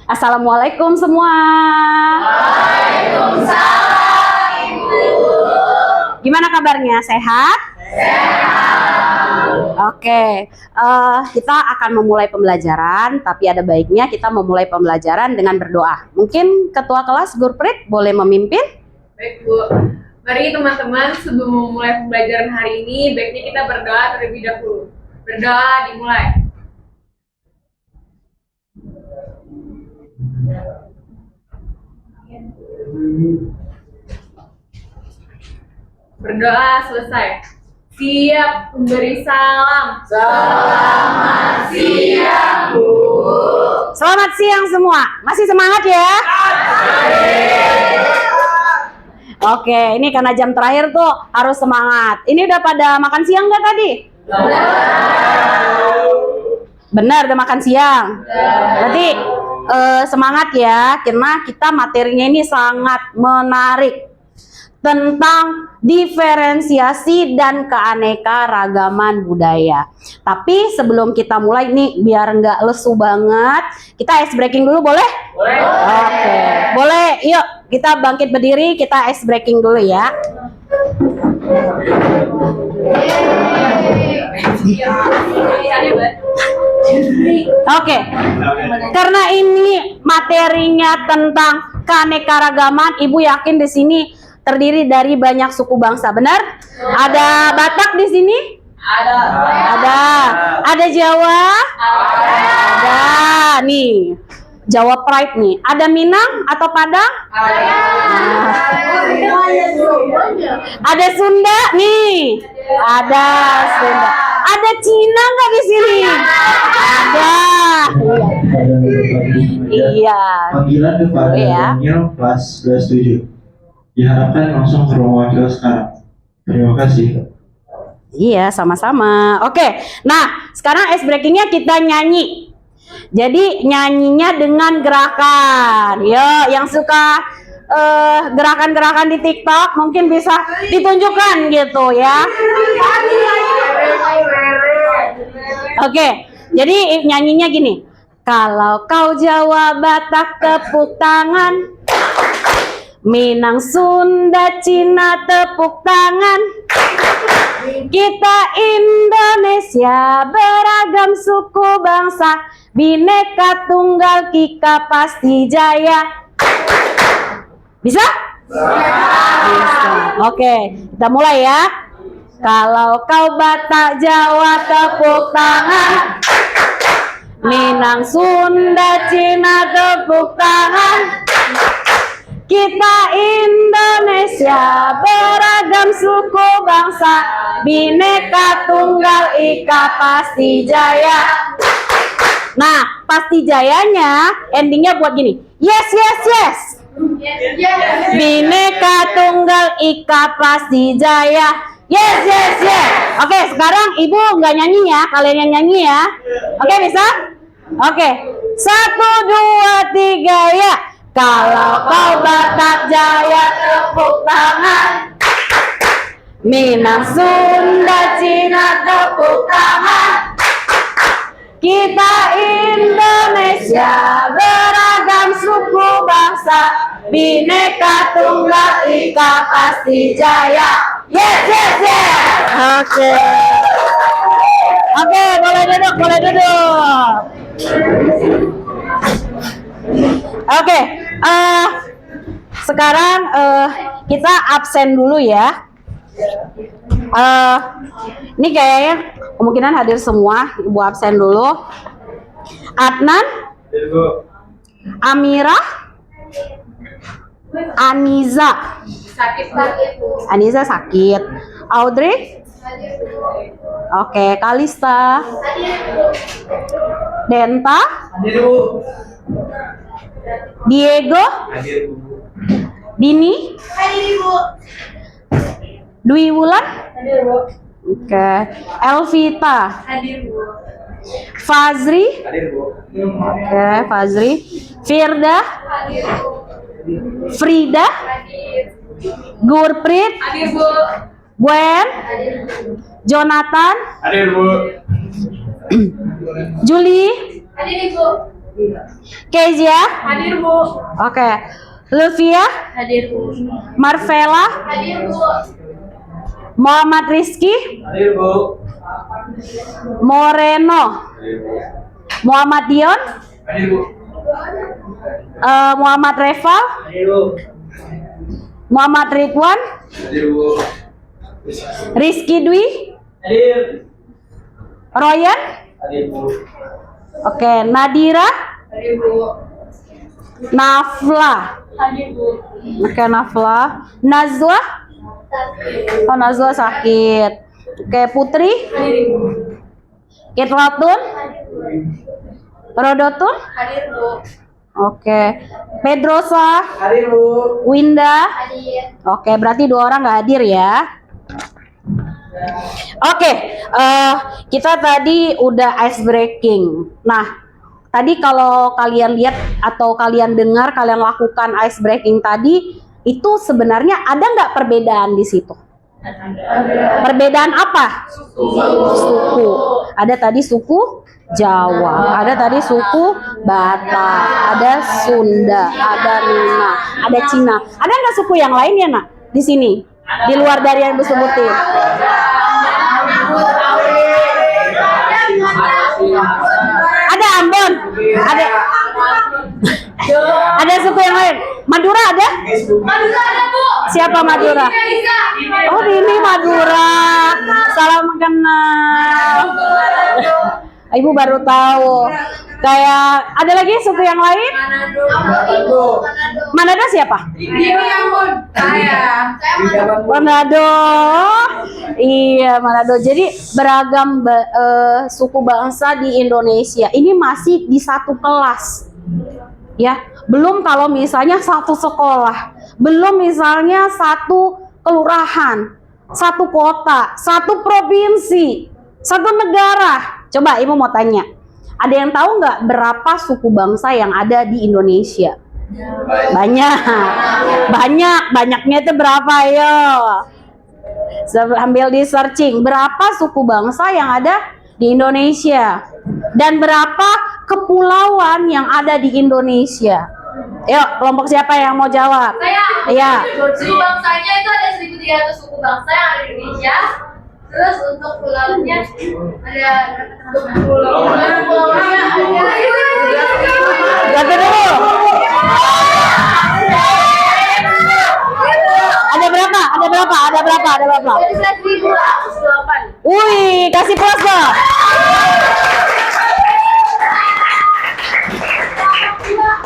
Assalamualaikum semua. Waalaikumsalam, Ibu. Gimana kabarnya? Sehat? Sehat. Oke, kita akan memulai pembelajaran, tapi ada baiknya kita memulai pembelajaran dengan berdoa. Mungkin Ketua Kelas Gurprit boleh memimpin? Baik, Bu. Mari teman-teman, sebelum memulai pembelajaran hari ini, baiknya kita berdoa terlebih dahulu. Berdoa dimulai. Berdoa selesai. Siap memberi salam. Selamat siang, Bu. Selamat siang semua. Masih semangat ya? Oke, ini karena jam terakhir tuh harus semangat. Ini udah pada makan siang nggak tadi? Benar, udah makan siang. Berarti semangat ya, karena kita materinya ini sangat menarik tentang diferensiasi dan keanekaragaman budaya. Tapi sebelum kita mulai nih, biar nggak lesu banget, kita ice breaking dulu boleh? Boleh. Oke, boleh. Yuk, kita bangkit berdiri, kita ice breaking dulu ya. Oke, karena ini materinya tentang keanekaragaman, Ibu yakin di sini terdiri dari banyak suku bangsa, benar? Ada Batak di sini? Ada. Ada Jawa? Ada. Nih, Jawa Pride nih. Ada Minang atau Padang? Ada Sunda nih. Ada Sunda. Ada Cina nggak di sini? Ada. Iya. Panggilan kepada Daniel kelas 7. Diharapkan langsung ke ruang wakil sekarang. Terima kasih. Iya, sama-sama. Oke, nah sekarang ice breakingnya kita nyanyi. Jadi nyanyinya dengan gerakan. Yo, yang suka gerakan-gerakan di TikTok mungkin bisa ditunjukkan gitu ya. Oke, jadi nyanyinya gini. Kalau kau Jawa, Batak, tepuk tangan. Minang, Sunda, Cina, tepuk tangan. Kita Indonesia, beragam suku bangsa, Bhinneka Tunggal Ika pasti jaya. Bisa? Bisa. Oke, kita mulai ya. Kalau kau Batak, Jawa, tepuk tangan. Minang, Sunda, Cina, tepuk tangan. Kita Indonesia, beragam suku bangsa, Bhinneka Tunggal Ika pasti jaya. Nah, pasti jayanya endingnya buat gini. Yes, yes, yes. Bhinneka Tunggal Ika pasti jaya. Yes, yes, yes. Oke, sekarang Ibu nggak nyanyi ya, kalian yang nyanyi ya. Oke, bisa? Oke, 1, 2, 3 ya. Kalau kau Batak, Jaya, tepuk tangan. Minang, Sunda, Cina, tepuk tangan. Kita Indonesia, beragam suku bangsa, Bhinneka Tunggal Ika pasti jaya. Yes, yes, yes. Oke. Oke, boleh duduk, boleh duduk. Oke, sekarang kita absen dulu ya. Ini kayaknya kemungkinan hadir semua, Ibu absen dulu. Adnan, Amira, Aniza. Aniza sakit. Audrey. Oke, Kalista. Denta. Diego. Dini. Dwi Wulan. Oke. Elvita. Fazri. Oke, Fazri. Firda. Frida. Gurprit. Gwen. Jonathan. Hadir, Bu. Julie. Kezia? Hadir, Bu. Oke. Luvia? Hadir, Bu. Marvela? Hadir, Bu. Muhammad Rizky? Hadir, Bu. Moreno? Muhammad Dion? Hadir, Bu. Muhammad Reval? Hadir, Bu. Muhammad Ridwan? Hadir, Bu. Rizky Dwi? Hadir. Royan? Hadir, Bu. Oke. Nadira? Hadir, Bu. Nafla? Hadir, Bu. Oke, Nafla. Nazwa? Oh, Nazwa sakit. Oke, Putri? Hadir, Bu. Kitlatun? Rodotun? Hadir, Bu. Oke. Pedrosa? Hadir, Bu. Winda? Hadir. Oke, berarti 2 orang nggak hadir ya. Oke, kita tadi udah ice breaking. Nah, tadi kalau kalian lihat atau kalian dengar, kalian lakukan ice breaking tadi, itu sebenarnya ada nggak perbedaan di situ? Perbedaan apa? Suku. Ada tadi suku Jawa, ada tadi suku Batak, ada Sunda, ada Minang, ada Cina. Ada nggak suku yang lain ya, Nak? Di sini, di luar dari yang disebutin. Ada Ambon, ada suku yang lain. Madura ada? Madura ada, Bu. Siapa Madura? Bisa. Oh, ini Madura. Salam kenal. Ibu baru tahu. Kayak ada lagi suku yang lain? Manado siapa? Ini yang Bu. Saya. Manado. Iya, Manado. Jadi beragam suku bangsa di Indonesia. Ini masih di satu kelas. Ya, belum kalau misalnya satu sekolah, belum misalnya satu kelurahan, satu kota, satu provinsi, satu negara. Coba Ibu mau tanya, ada yang tahu nggak berapa suku bangsa yang ada di Indonesia? Banyak, banyaknya itu berapa? Ayo, sambil di searching, berapa suku bangsa yang ada di Indonesia? Dan berapa kepulauan yang ada di Indonesia? Yuk, kelompok siapa yang mau jawab? Saya. Iya. Suku bangsanya itu ada 1.300 suku bangsa yang ada di Indonesia. Terus untuk pulaunya ada pulaunya Ganti dulu. Ada berapa? Ada berapa? Ada berapa? Ada berapa? 11.208. Wih, kasih plus dong.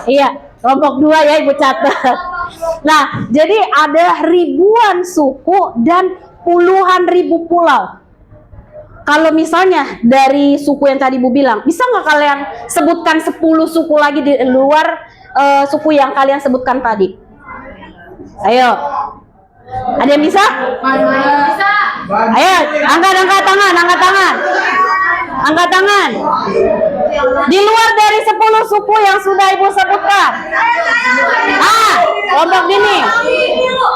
Iya, kelompok 2 ya Ibu catat. Nah, jadi ada ribuan suku dan puluhan ribu pulau. Kalau misalnya dari suku yang tadi Bu bilang, bisa nggak kalian sebutkan 10 suku lagi di luar suku yang kalian sebutkan tadi? Ayo. Ada yang bisa? Bisa. Ayo, angkat tangan, angkat tangan. Angkat tangan. Di luar dari 10 suku yang sudah Ibu sebutkan. Kelompok gini.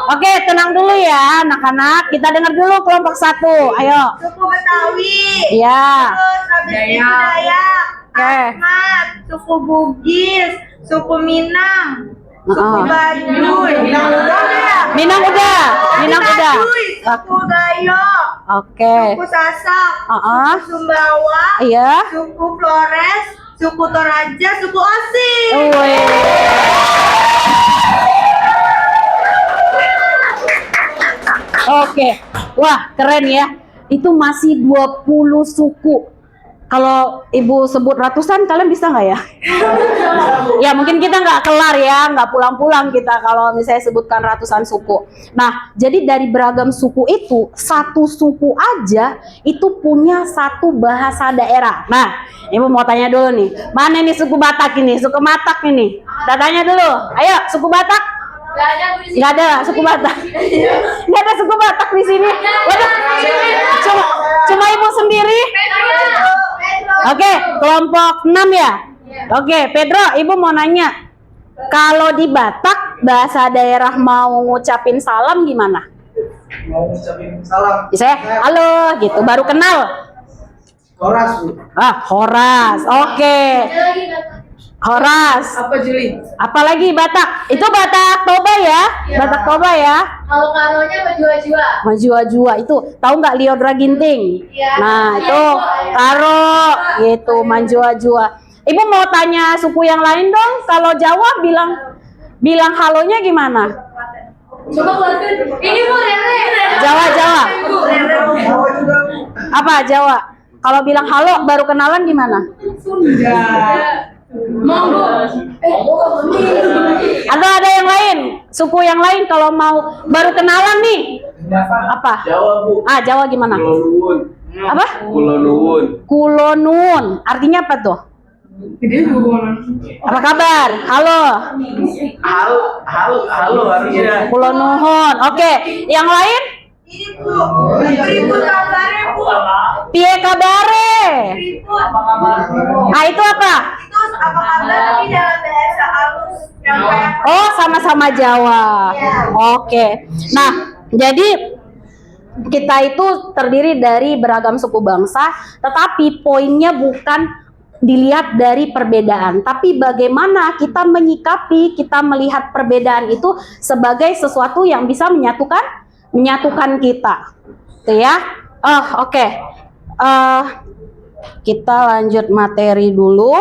Oke, tenang dulu ya anak-anak. Kita dengar dulu kelompok 1. Ayo. Suku Betawi. Iya. Terus habis itu Dayak, Oke. Asmat, suku Bugis, suku Minang, suku Heeh. Baduy. Minang udah. Minang udah. Baduy, suku Gayo, Oke. suku Sasak, Heeh. suku Sumbawa, Iya. suku Flores, suku Toraja, suku Osing. Wih. Oke. Wah, keren ya. Itu masih 20 suku. Kalau Ibu sebut ratusan, kalian bisa nggak ya? Ya mungkin kita nggak kelar ya, nggak pulang-pulang kita kalau misalnya sebutkan ratusan suku. Nah, jadi dari beragam suku itu, satu suku aja itu punya satu bahasa daerah. Nah, Ibu mau tanya dulu nih, mana nih suku Batak ini, suku Batak ini? Kita tanya dulu, ayo suku Batak. Gak ada Bu di sini. Nggak ada suku Batak. Nggak ada suku Batak di sini. Waduh, cuma Ibu sendiri. Oke, kelompok 6 ya. Oke, Pedro, Ibu mau nanya. Kalau di Batak, bahasa daerah mau ngucapin salam gimana? Mau ngucapin salam. Saya, halo, gitu. Baru kenal. Horas, Bu. Horas. Oke. Ada lagi nggak? Horas. Apa Juli? Apalagi Batak? Itu Batak Toba ya? Batak Toba ya? Kalau karonya menjua-jua. Majua-jua itu tahu nggak Liodra Ginting? Iya. Nah itu karo gitu manjua-jua. Ibu mau tanya suku yang lain dong. Kalau Jawa bilang halonya gimana? Coba keluarkan. Ini Bu Rere. Jawa. Jawa juga, Bu. Apa Jawa? Kalau bilang halo baru kenalan gimana? Monggo. Atau ada yang lain? Suku yang lain kalau mau baru kenalan nih? Apa? Jawa, Bu. Jawa gimana? Kulo nuwun. Apa? Kulo nuwun. Kulo nuwun. Artinya apa tuh? Apa kabar? Halo. Halo harusnya. Kulo nuhun. Oke, yang lain? Ini Bu, ribut kabarnya Bu. Piye kabare? Ribut. Itu apa? Itu apa kabar tapi dalam bahasa halus yang kayak Oh, sama-sama Jawa. Oke. Nah, jadi kita itu terdiri dari beragam suku bangsa, tetapi poinnya bukan dilihat dari perbedaan, tapi bagaimana kita menyikapi, kita melihat perbedaan itu sebagai sesuatu yang bisa menyatukan kita. Tuh ya. Oke. Kita lanjut materi dulu.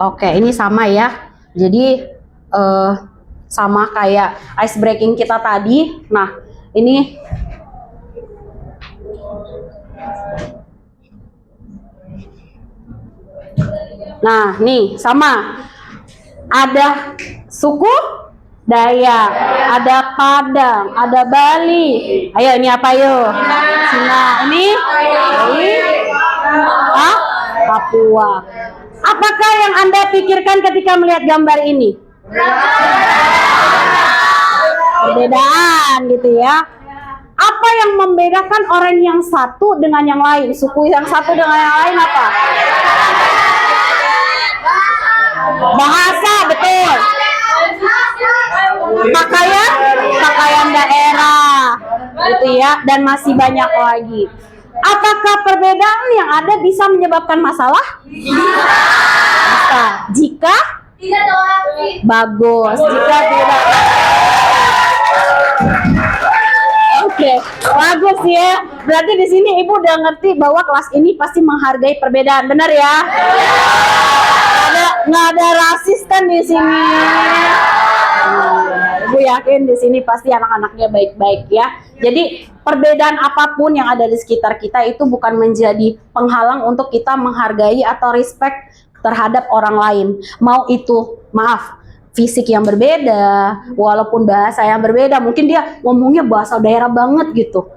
Oke, ini sama ya. Jadi sama kayak ice breaking kita tadi. Nah, ini nih sama. Ada suku Dayak, ada Padang, ada Bali. Ayo ini apa yuk? Cina. Ini Papua. Apakah yang Anda pikirkan ketika melihat gambar ini? Perbedaan gitu ya. Apa yang membedakan orang yang satu dengan yang lain? Suku yang satu dengan yang lain apa? Bahasa, betul. Pakaian daerah, gitu ya. Dan masih banyak lagi. Apakah perbedaan yang ada bisa menyebabkan masalah? Bisa. Jika Tidak toleransi. bagus, jika tidak. Oke, bagus ya. Berarti di sini Ibu udah ngerti bahwa kelas ini pasti menghargai perbedaan, benar ya? Nggak ada rasis kan di sini. Ibu yakin di sini pasti anak-anaknya baik-baik ya. Jadi perbedaan apapun yang ada di sekitar kita itu bukan menjadi penghalang untuk kita menghargai atau respect terhadap orang lain. Mau itu, fisik yang berbeda, walaupun bahasa yang berbeda, mungkin dia ngomongnya bahasa daerah banget gitu.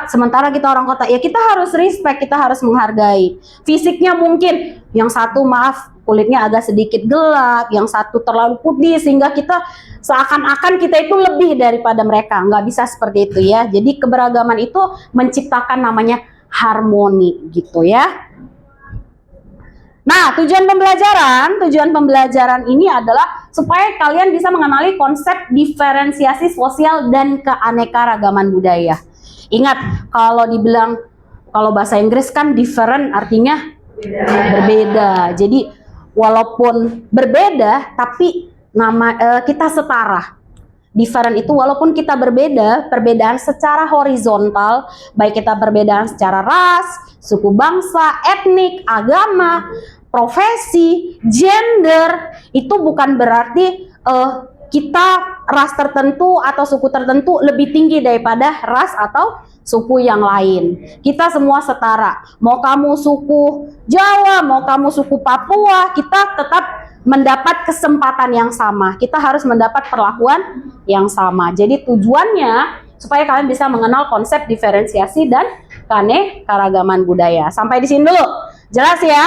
Sementara kita orang kota, ya kita harus respect, kita harus menghargai. Fisiknya mungkin yang satu kulitnya agak sedikit gelap, yang satu terlalu putih sehingga kita seakan-akan kita itu lebih daripada mereka. Nggak bisa seperti itu ya. Jadi keberagaman itu menciptakan namanya harmoni gitu ya. Nah, tujuan pembelajaran ini adalah supaya kalian bisa mengenali konsep diferensiasi sosial dan keanekaragaman budaya. Ingat, kalau bahasa Inggris kan different artinya berbeda. Jadi walaupun berbeda tapi kita setara. Different itu walaupun kita berbeda, perbedaan secara horizontal, baik kita perbedaan secara ras, suku bangsa, etnik, agama, profesi, gender, itu bukan berarti kita ras tertentu atau suku tertentu lebih tinggi daripada ras atau suku yang lain. Kita semua setara. Mau kamu suku Jawa, mau kamu suku Papua, kita tetap mendapat kesempatan yang sama. Kita harus mendapat perlakuan yang sama. Jadi tujuannya supaya kalian bisa mengenal konsep diferensiasi dan keanekaragaman budaya. Sampai di sini dulu. Jelas ya?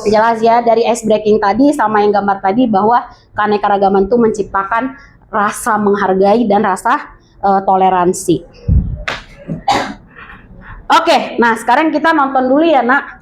Jelas ya, dari ice breaking tadi sama yang gambar tadi bahwa keanekaragaman itu menciptakan rasa menghargai dan rasa toleransi. Oke, nah sekarang kita nonton dulu ya, Nak.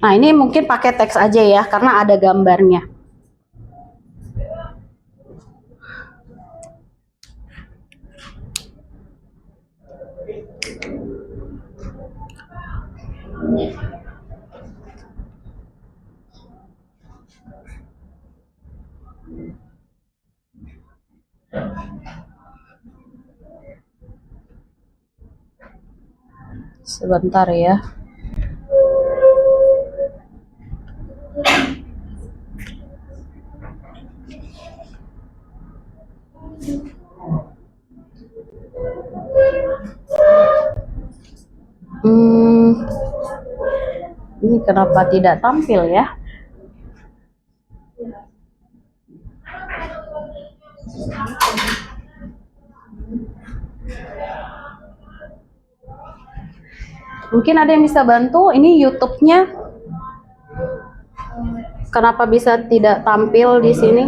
Nah, ini mungkin pakai teks aja ya, karena ada gambarnya. Sebentar ya. Ini kenapa tidak tampil ya? Mungkin ada yang bisa bantu. Ini YouTube-nya kenapa bisa tidak tampil di sini?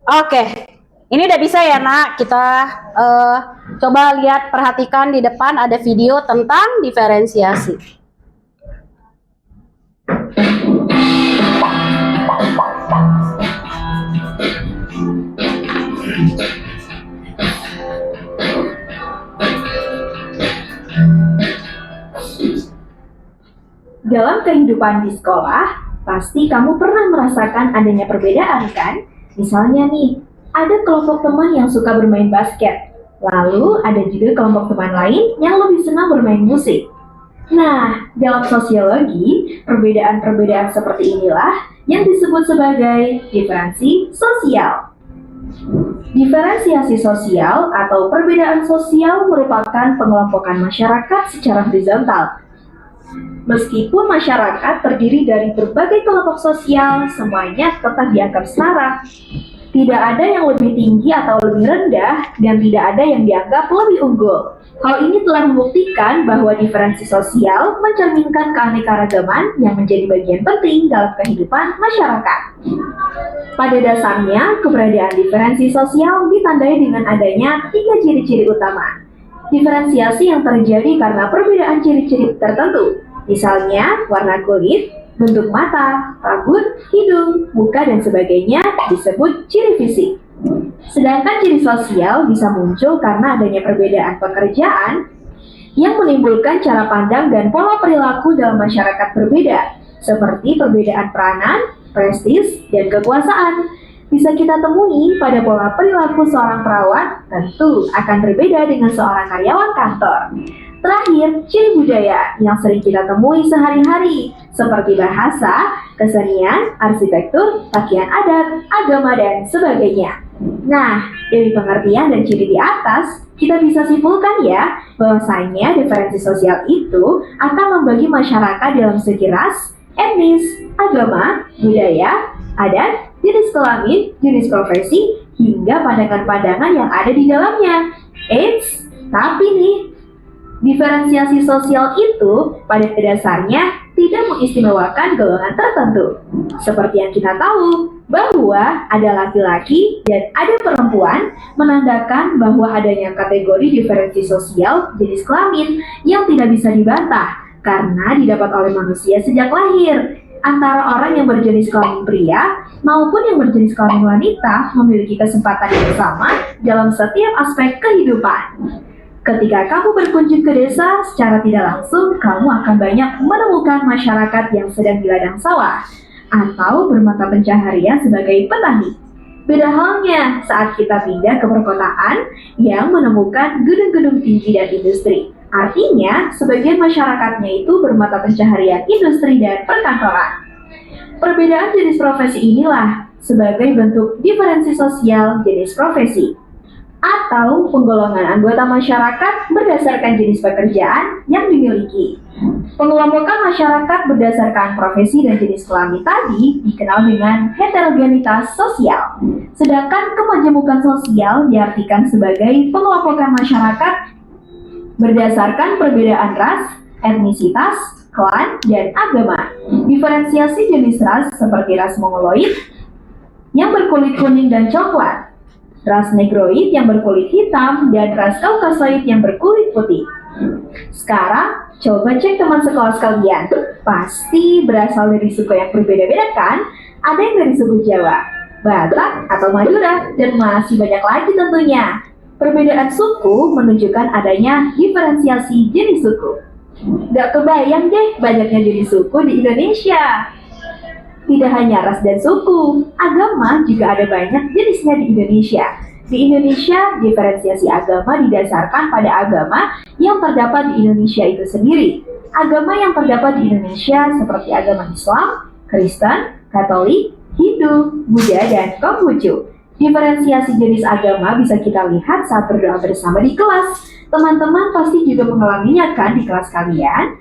Oke, ini udah bisa ya nak. Kita coba lihat, perhatikan di depan ada video tentang diferensiasi. Dalam kehidupan di sekolah, pasti kamu pernah merasakan adanya perbedaan kan? Misalnya nih, ada kelompok teman yang suka bermain basket, lalu ada juga kelompok teman lain yang lebih senang bermain musik. Nah, dalam sosiologi, perbedaan-perbedaan seperti inilah yang disebut sebagai diferensi sosial. Diferensiasi sosial atau perbedaan sosial merupakan pengelompokan masyarakat secara horizontal. Meskipun masyarakat terdiri dari berbagai kelompok sosial, semuanya tetap dianggap setara. Tidak ada yang lebih tinggi atau lebih rendah, dan tidak ada yang dianggap lebih unggul. Hal ini telah membuktikan bahwa diferensi sosial mencerminkan keanekaragaman yang menjadi bagian penting dalam kehidupan masyarakat. Pada dasarnya, keberadaan diferensi sosial ditandai dengan adanya 3 ciri-ciri utama. Diferensiasi yang terjadi karena perbedaan ciri-ciri tertentu. Misalnya, warna kulit, bentuk mata, rambut, hidung, muka, dan sebagainya disebut ciri fisik. Sedangkan ciri sosial bisa muncul karena adanya perbedaan pekerjaan yang menimbulkan cara pandang dan pola perilaku dalam masyarakat berbeda, seperti perbedaan peranan, prestis, dan kekuasaan. Bisa kita temui pada pola perilaku seorang perawat, tentu akan berbeda dengan seorang karyawan kantor. Terakhir, ciri budaya yang sering kita temui sehari-hari, seperti bahasa, kesenian, arsitektur, pakaian adat, agama, dan sebagainya. Nah, dari pengertian dan ciri di atas, kita bisa simpulkan ya, bahwasanya diferensi sosial itu akan membagi masyarakat dalam segi ras, etnis, agama, budaya, adat, jenis kelamin, jenis profesi, hingga pandangan-pandangan yang ada di dalamnya. Eits, tapi nih, diferensiasi sosial itu pada dasarnya tidak mengistimewakan golongan tertentu. Seperti yang kita tahu, bahwa ada laki-laki dan ada perempuan menandakan bahwa adanya kategori diferensi sosial jenis kelamin yang tidak bisa dibantah karena didapat oleh manusia sejak lahir. Antara orang yang berjenis kelamin pria maupun yang berjenis kelamin wanita memiliki kesempatan yang sama dalam setiap aspek kehidupan. Ketika kamu berkunjung ke desa, secara tidak langsung kamu akan banyak menemukan masyarakat yang sedang di ladang sawah atau bermata pencaharian sebagai petani. Beda halnya saat kita pindah ke perkotaan yang menemukan gedung-gedung tinggi dan industri. Artinya, sebagian masyarakatnya itu bermata pencaharian industri dan perkantoran. Perbedaan jenis profesi inilah sebagai bentuk diferensi sosial jenis profesi. atau penggolongan anggota masyarakat berdasarkan jenis pekerjaan yang dimiliki. Pengelompokan masyarakat berdasarkan profesi dan jenis kelamin tadi dikenal dengan heterogenitas sosial. Sedangkan kemajemukan sosial diartikan sebagai pengelompokan masyarakat berdasarkan perbedaan ras, etnisitas, klan, dan agama. Diferensiasi jenis ras seperti ras Mongoloid yang berkulit kuning dan coklat, ras Negroid yang berkulit hitam, dan ras Kaukasoid yang berkulit putih. Sekarang, coba cek teman sekolah sekalian. Pasti berasal dari suku yang berbeda-beda kan? Ada yang dari suku Jawa, Batak, atau Madura, dan masih banyak lagi tentunya. Perbedaan suku menunjukkan adanya diferensiasi jenis suku. Gak kebayang deh banyaknya jenis suku di Indonesia. Tidak hanya ras dan suku, agama juga ada banyak jenisnya di Indonesia. Di Indonesia, diferensiasi agama didasarkan pada agama yang terdapat di Indonesia itu sendiri. Agama yang terdapat di Indonesia seperti agama Islam, Kristen, Katolik, Hindu, Buddha, dan Konghucu. Diferensiasi jenis agama bisa kita lihat saat berdoa bersama di kelas. Teman-teman pasti juga mengalaminya kan di kelas kalian?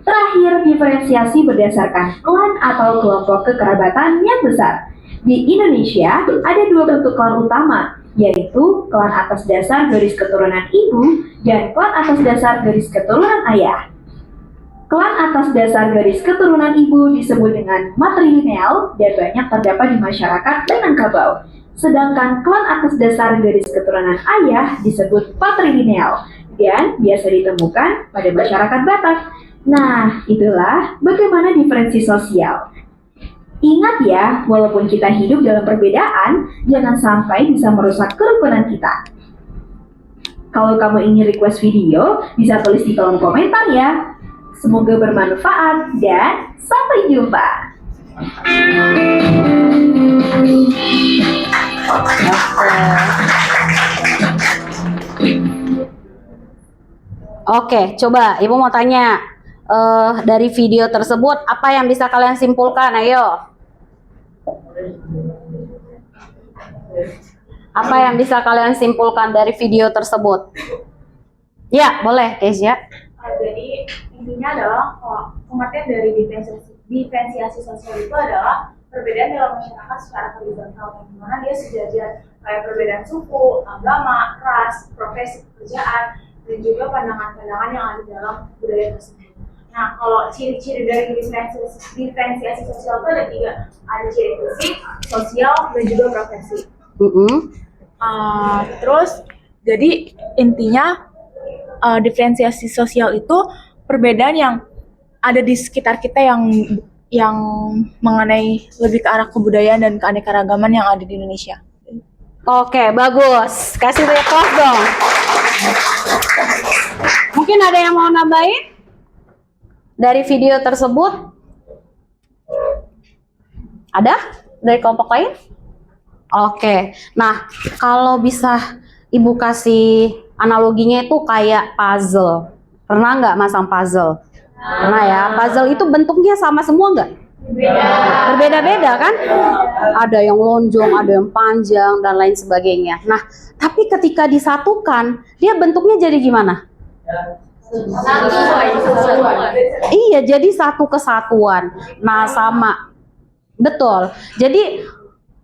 Terakhir, diferensiasi berdasarkan klan atau kelompok kekerabatan yang besar. Di Indonesia, ada dua bentuk klan utama, yaitu klan atas dasar garis keturunan ibu dan klan atas dasar garis keturunan ayah. Klan atas dasar garis keturunan ibu disebut dengan matrilineal dan banyak terdapat di masyarakat Minangkabau. Sedangkan klan atas dasar garis keturunan ayah disebut patrilineal dan biasa ditemukan pada masyarakat Batak. Nah, itulah bagaimana diferensi sosial. Ingat ya, walaupun kita hidup dalam perbedaan, jangan sampai bisa merusak kerukunan kita. Kalau kamu ingin request video, bisa tulis di kolom komentar ya. Semoga bermanfaat dan sampai jumpa. Oke, coba Ibu mau tanya, dari video tersebut apa yang bisa kalian simpulkan? Ayo. Apa yang bisa kalian simpulkan dari video tersebut? Ya, boleh, Kezia. Jadi intinya adalah pengertian dari diferensiasi sosial itu adalah perbedaan dalam masyarakat secara horizontal, di mana dia sejajar kayak perbedaan suku, agama, ras, profesi, pekerjaan, dan juga pandangan-pandangan yang ada dalam budaya tersebut. Nah, kalau ciri-ciri dari diferensiasi sosial itu ada tiga, ada ciri fisik, sosial, dan juga profesi. Terus jadi intinya diferensiasi sosial itu perbedaan yang ada di sekitar kita yang mengenai lebih ke arah kebudayaan dan keanekaragaman yang ada di Indonesia. Oke, bagus. Kasih applause dong. Mungkin ada yang mau nambahin dari video tersebut? Ada dari kelompok lain? Oke. Nah, kalau bisa Ibu kasih analoginya itu kayak puzzle. Pernah nggak masang puzzle? Pernah ya? Puzzle itu bentuknya sama semua nggak? Berbeda-beda kan? Ada yang lonjong, ada yang panjang, dan lain sebagainya. Nah, tapi ketika disatukan, dia bentuknya jadi gimana? Iya, jadi satu kesatuan. Nah, sama. Betul. Jadi,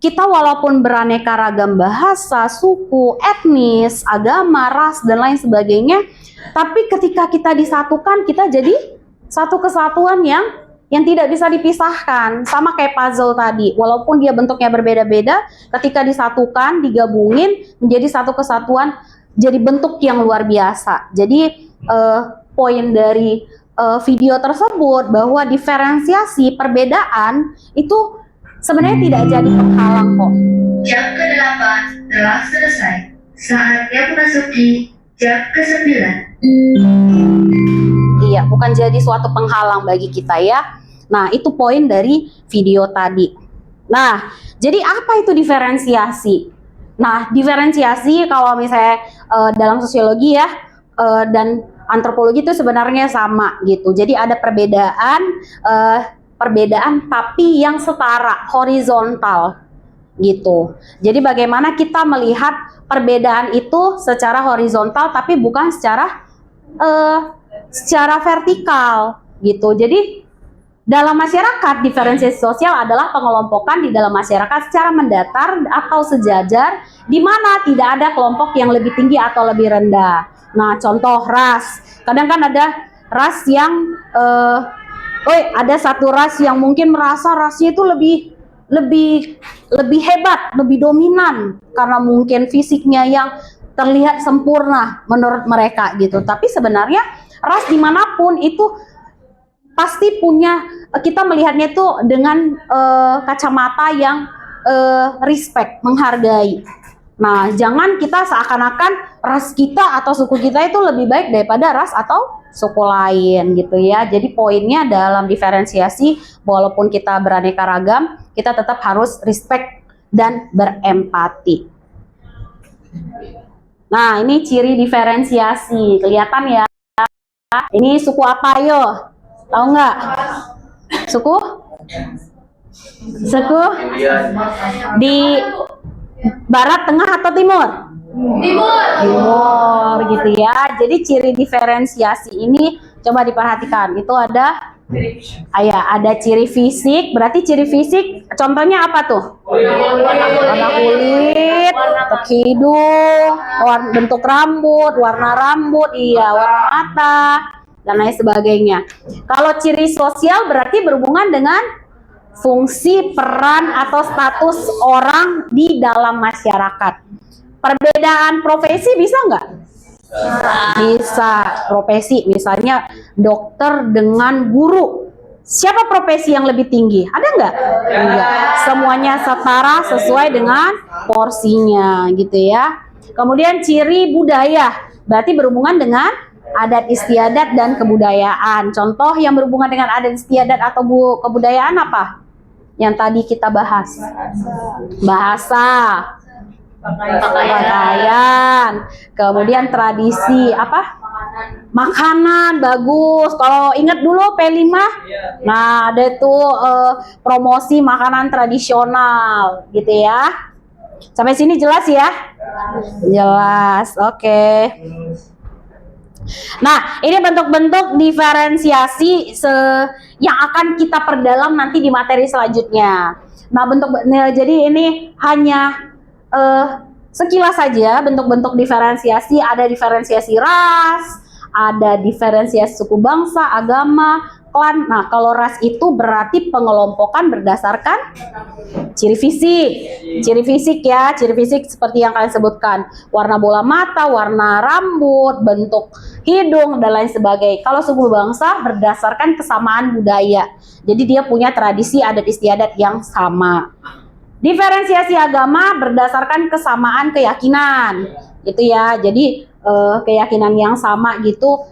kita walaupun beraneka ragam bahasa, suku, etnis, agama, ras, dan lain sebagainya, tapi ketika kita disatukan, kita jadi satu kesatuan yang tidak bisa dipisahkan. Sama kayak puzzle tadi, walaupun dia bentuknya berbeda-beda, ketika disatukan, digabungin, menjadi satu kesatuan, jadi bentuk yang luar biasa. Jadi, poin dari video tersebut bahwa diferensiasi perbedaan itu sebenarnya tidak jadi penghalang kok. Jam ke-8 telah selesai. Saatnya memasuki jam ke-9. Iya, bukan jadi suatu penghalang bagi kita ya. Nah, itu poin dari video tadi. Nah, jadi apa itu diferensiasi? Nah, diferensiasi kalau misalnya dalam sosiologi ya dan antropologi itu sebenarnya sama gitu. Jadi ada perbedaan tapi yang setara, horizontal. gitu. Jadi bagaimana kita melihat perbedaan itu secara horizontal tapi bukan secara vertikal gitu. Jadi dalam masyarakat, diferensiasi sosial adalah pengelompokan di dalam masyarakat secara mendatar atau sejajar, di mana tidak ada kelompok yang lebih tinggi atau lebih rendah. Nah, contoh ras. Kadang kan ada ras yang, ada satu ras yang mungkin merasa rasnya itu lebih hebat, lebih dominan, karena mungkin fisiknya yang terlihat sempurna menurut mereka gitu. Tapi sebenarnya ras dimanapun itu pasti punya, kita melihatnya itu dengan kacamata yang respect, menghargai. Nah, jangan kita seakan-akan ras kita atau suku kita itu lebih baik daripada ras atau suku lain gitu ya. Jadi poinnya dalam diferensiasi, walaupun kita beraneka ragam, kita tetap harus respect dan berempati. Nah, ini ciri diferensiasi, kelihatan ya. Ini suku apa yo? Tahu nggak? Suku? Suku? Di barat, tengah, atau timur? Timur gitu ya. Jadi ciri diferensiasi ini coba diperhatikan. Itu ada ada ciri fisik. Berarti ciri fisik contohnya apa tuh? Warna kulit, bentuk hidung, bentuk rambut, warna rambut, warna mata, dan lain sebagainya. Kalau ciri sosial berarti berhubungan dengan fungsi, peran, atau status orang di dalam masyarakat. Perbedaan profesi bisa nggak? Bisa. Profesi misalnya dokter dengan guru. Siapa profesi yang lebih tinggi? Ada nggak? Enggak. Semuanya setara sesuai dengan porsinya gitu ya. Kemudian ciri budaya. Berarti berhubungan dengan adat istiadat dan kebudayaan. Contoh yang berhubungan dengan adat istiadat atau kebudayaan apa? Yang tadi kita bahas. Bahasa. Pakaian. Kemudian tradisi apa? Makanan. Bagus. Kalau ingat dulu P5, nah ada tuh promosi makanan tradisional gitu ya. Sampai sini jelas ya? Jelas. Oke. Nah, ini bentuk-bentuk diferensiasi yang akan kita perdalam nanti di materi selanjutnya. Nah, jadi ini hanya sekilas saja bentuk-bentuk diferensiasi. Ada diferensiasi ras, ada diferensiasi suku bangsa, agama, klan. Nah, kalau ras itu berarti pengelompokan berdasarkan ciri fisik. Ciri fisik ya, ciri fisik seperti yang kalian sebutkan. Warna bola mata, warna rambut, bentuk hidung, dan lain sebagainya. Kalau suku bangsa berdasarkan kesamaan budaya. Jadi dia punya tradisi adat istiadat yang sama. Diferensiasi agama berdasarkan kesamaan keyakinan, gitu ya. Jadi keyakinan yang sama gitu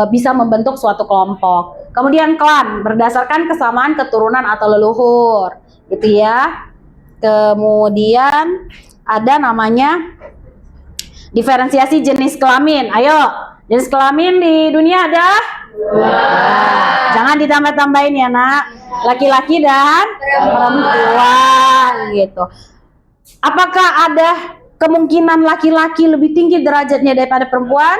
bisa membentuk suatu kelompok. Kemudian klan berdasarkan kesamaan keturunan atau leluhur, gitu ya. Kemudian ada namanya diferensiasi jenis kelamin. Ayo, jenis kelamin di dunia ada? Jangan ditambah-tambahin ya nak. Laki-laki dan perempuan gitu. Apakah ada kemungkinan laki-laki lebih tinggi derajatnya daripada perempuan?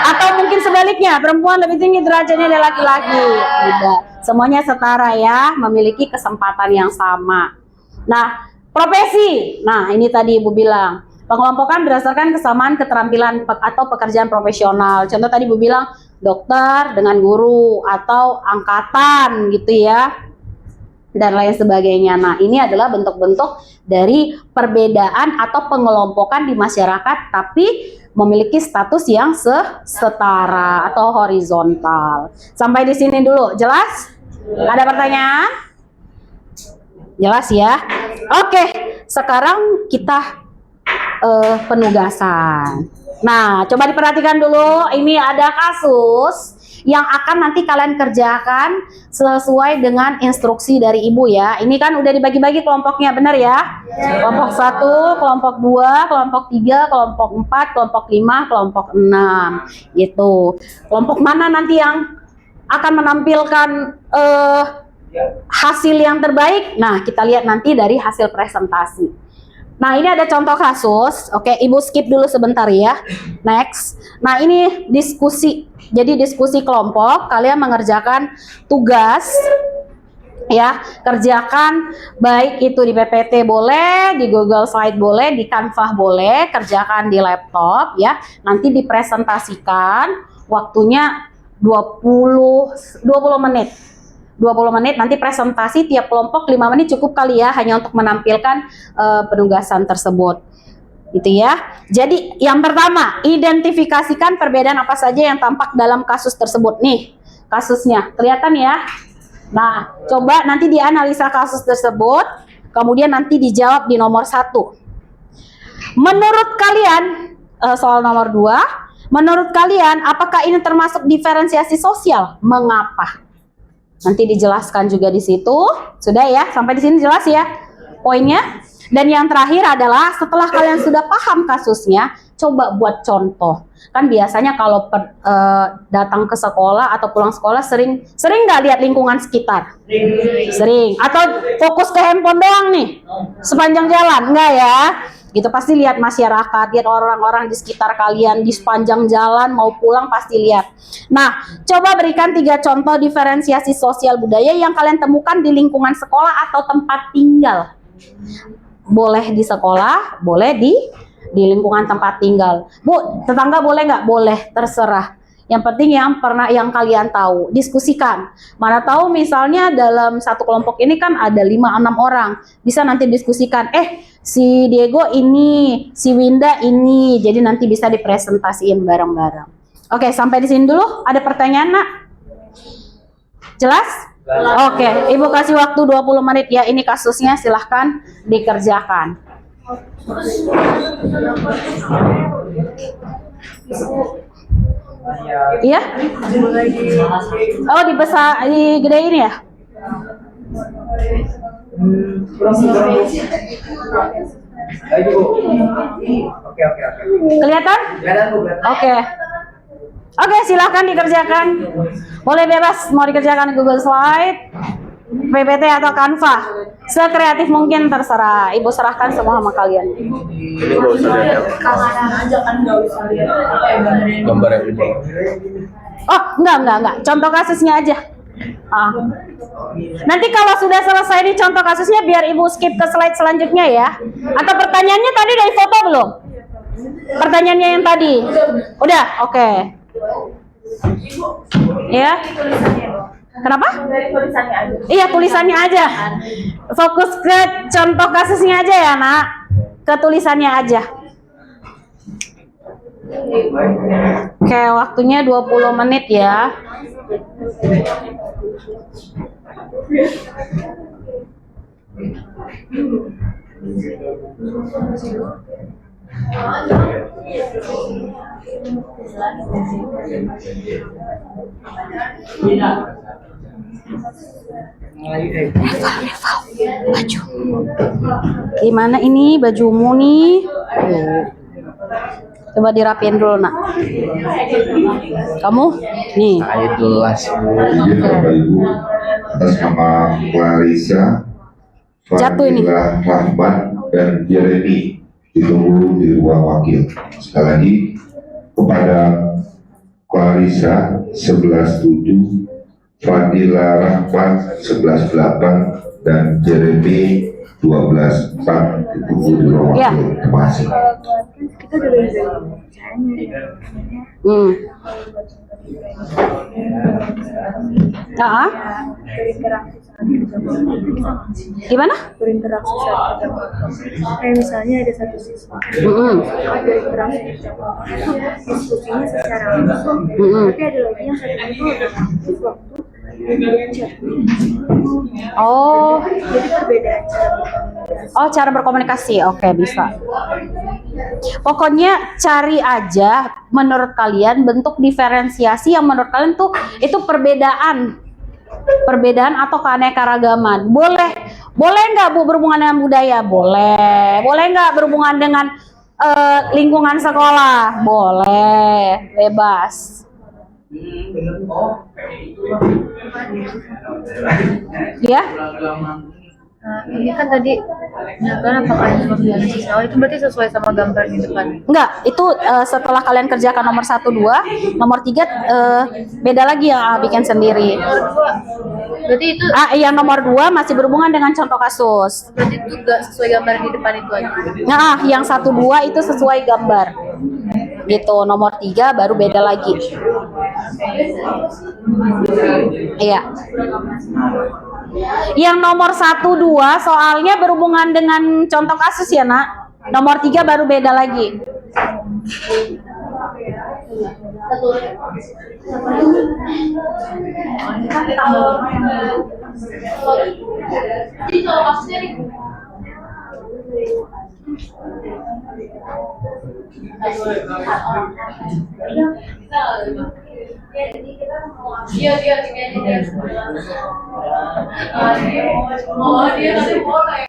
Atau mungkin sebaliknya, perempuan lebih tinggi derajatnya dari laki-laki? Tidak. Semuanya setara ya, memiliki kesempatan yang sama. Nah, profesi. Nah, ini tadi Ibu bilang. Pengelompokan berdasarkan kesamaan keterampilan atau pekerjaan profesional. Contoh tadi Ibu bilang dokter dengan guru atau angkatan gitu ya, dan lain sebagainya. Nah, ini adalah bentuk-bentuk dari perbedaan atau pengelompokan di masyarakat tapi memiliki status yang setara atau horizontal. Sampai di sini dulu, jelas? Ada pertanyaan? Jelas ya? Oke, sekarang kita penugasan. Nah, coba diperhatikan dulu. Ini ada kasus yang akan nanti kalian kerjakan sesuai dengan instruksi dari Ibu ya. Ini kan udah dibagi-bagi kelompoknya, benar ya? Kelompok 1, kelompok 2, kelompok 3, kelompok 4, kelompok 5, kelompok 6 gitu. Kelompok mana nanti yang akan menampilkan hasil yang terbaik? Nah, kita lihat nanti dari hasil presentasi. Nah, ini ada contoh kasus. Oke, Ibu skip dulu sebentar ya. Next. Nah, ini diskusi. Jadi diskusi kelompok, kalian mengerjakan tugas ya, kerjakan baik itu di PPT boleh, di Google Slide boleh, di Canva boleh, kerjakan di laptop ya. Nanti dipresentasikan, waktunya 20 menit. 20 menit, nanti presentasi tiap kelompok 5 menit cukup kali ya, hanya untuk menampilkan penugasan tersebut. Gitu ya. Jadi yang pertama, identifikasikan perbedaan apa saja yang tampak dalam kasus tersebut. Nih, kasusnya kelihatan ya. Nah, coba nanti dianalisa kasus tersebut, kemudian nanti dijawab di nomor 1. Menurut kalian, soal nomor 2, menurut kalian apakah ini termasuk diferensiasi sosial? Mengapa? Nanti dijelaskan juga di situ. Sudah ya, sampai di sini jelas ya poinnya. Dan yang terakhir adalah setelah kalian sudah paham kasusnya, coba buat contoh. Kan biasanya kalau datang ke sekolah atau pulang sekolah sering nggak lihat lingkungan sekitar? Sering. Atau fokus ke handphone doang nih sepanjang jalan? Enggak ya? Gitu, pasti lihat masyarakat, lihat orang-orang di sekitar kalian di sepanjang jalan mau pulang pasti lihat. Nah, coba berikan 3 contoh diferensiasi sosial budaya yang kalian temukan di lingkungan sekolah atau tempat tinggal. Boleh di sekolah, boleh di lingkungan tempat tinggal. Bu, tetangga boleh nggak? Boleh, terserah. Yang penting yang kalian tahu, diskusikan. Mana tahu misalnya dalam satu kelompok ini kan ada 5-6 orang. Bisa nanti diskusikan, si Diego ini, si Winda ini. Jadi nanti bisa dipresentasiin bareng-bareng. Oke, sampai di sini dulu. Ada pertanyaan, Nak? Jelas? Oke, Ibu kasih waktu 20 menit ya. Ini kasusnya, silahkan dikerjakan. Iya? Oh, digedein ya? Kelihatan? Oke. Oke, silahkan dikerjakan. Boleh bebas, mau dikerjakan di Google Slide, PPT atau Canva. Sekreatif mungkin, terserah. Ibu serahkan semua sama kalian. Ini nggak usah lihat gambar yang ini. Oh, enggak. Contoh kasusnya aja. Nanti kalau sudah selesai nih contoh kasusnya, biar Ibu skip ke slide selanjutnya ya. Atau pertanyaannya tadi dari foto belum? Pertanyaannya yang tadi. Udah, oke. Ya. Kenapa? Dari tulisannya aja. Iya, tulisannya aja. Fokus ke contoh kasusnya aja ya, Nak. Ke tulisannya aja. Oke, waktunya 20 menit ya. Baju. Gimana ini bajumu nih? Coba dirapiin dulu, Nak. Kamu? Nih. Jelas. Bapak Ibu, atas nama Clarissa, Jatuh ini. Fadila, Rahmat, dan Jeremy ditunggu di ruang wakil. Sekali lagi, kepada Clarissa 11.7, Fadila Rahmat 11.8, dan Jeremy 12.4 ditunggu di ruang wakil. Ya. Terima kasih. Gimana? Berinteraksi saat kita kayak misalnya ada satu siswa berinteraksi itu diskusinya secara langsung, tapi ada lagi yang satu itu aktif waktu chat. Oh, Jadi perbedaan cara berkomunikasi. Oke, bisa. Pokoknya cari aja menurut kalian bentuk diferensiasi yang menurut kalian tuh itu perbedaan atau keanekaragaman. Boleh nggak Bu berhubungan dengan budaya? Boleh nggak berhubungan dengan lingkungan sekolah? Boleh, bebas. Ya? Ini kan tadi kan apakah pemilihan sosial itu berarti sesuai sama gambar di depan? Enggak, itu setelah kalian kerjakan nomor 1, 2, nomor 3 beda lagi yang bikin sendiri. Berarti itu Yang nomor 2 masih berhubungan dengan contoh kasus. berarti itu gak sesuai gambar di depan itu aja. Nah, yang 1, 2 itu sesuai gambar. Gitu, nomor 3 baru beda lagi. Iya. Yang nomor 1, 2 soalnya berhubungan dengan contoh kasus ya, Nak. Nomor 3 baru beda lagi. Jadi kalau maksudnya nih dia tadi boleh.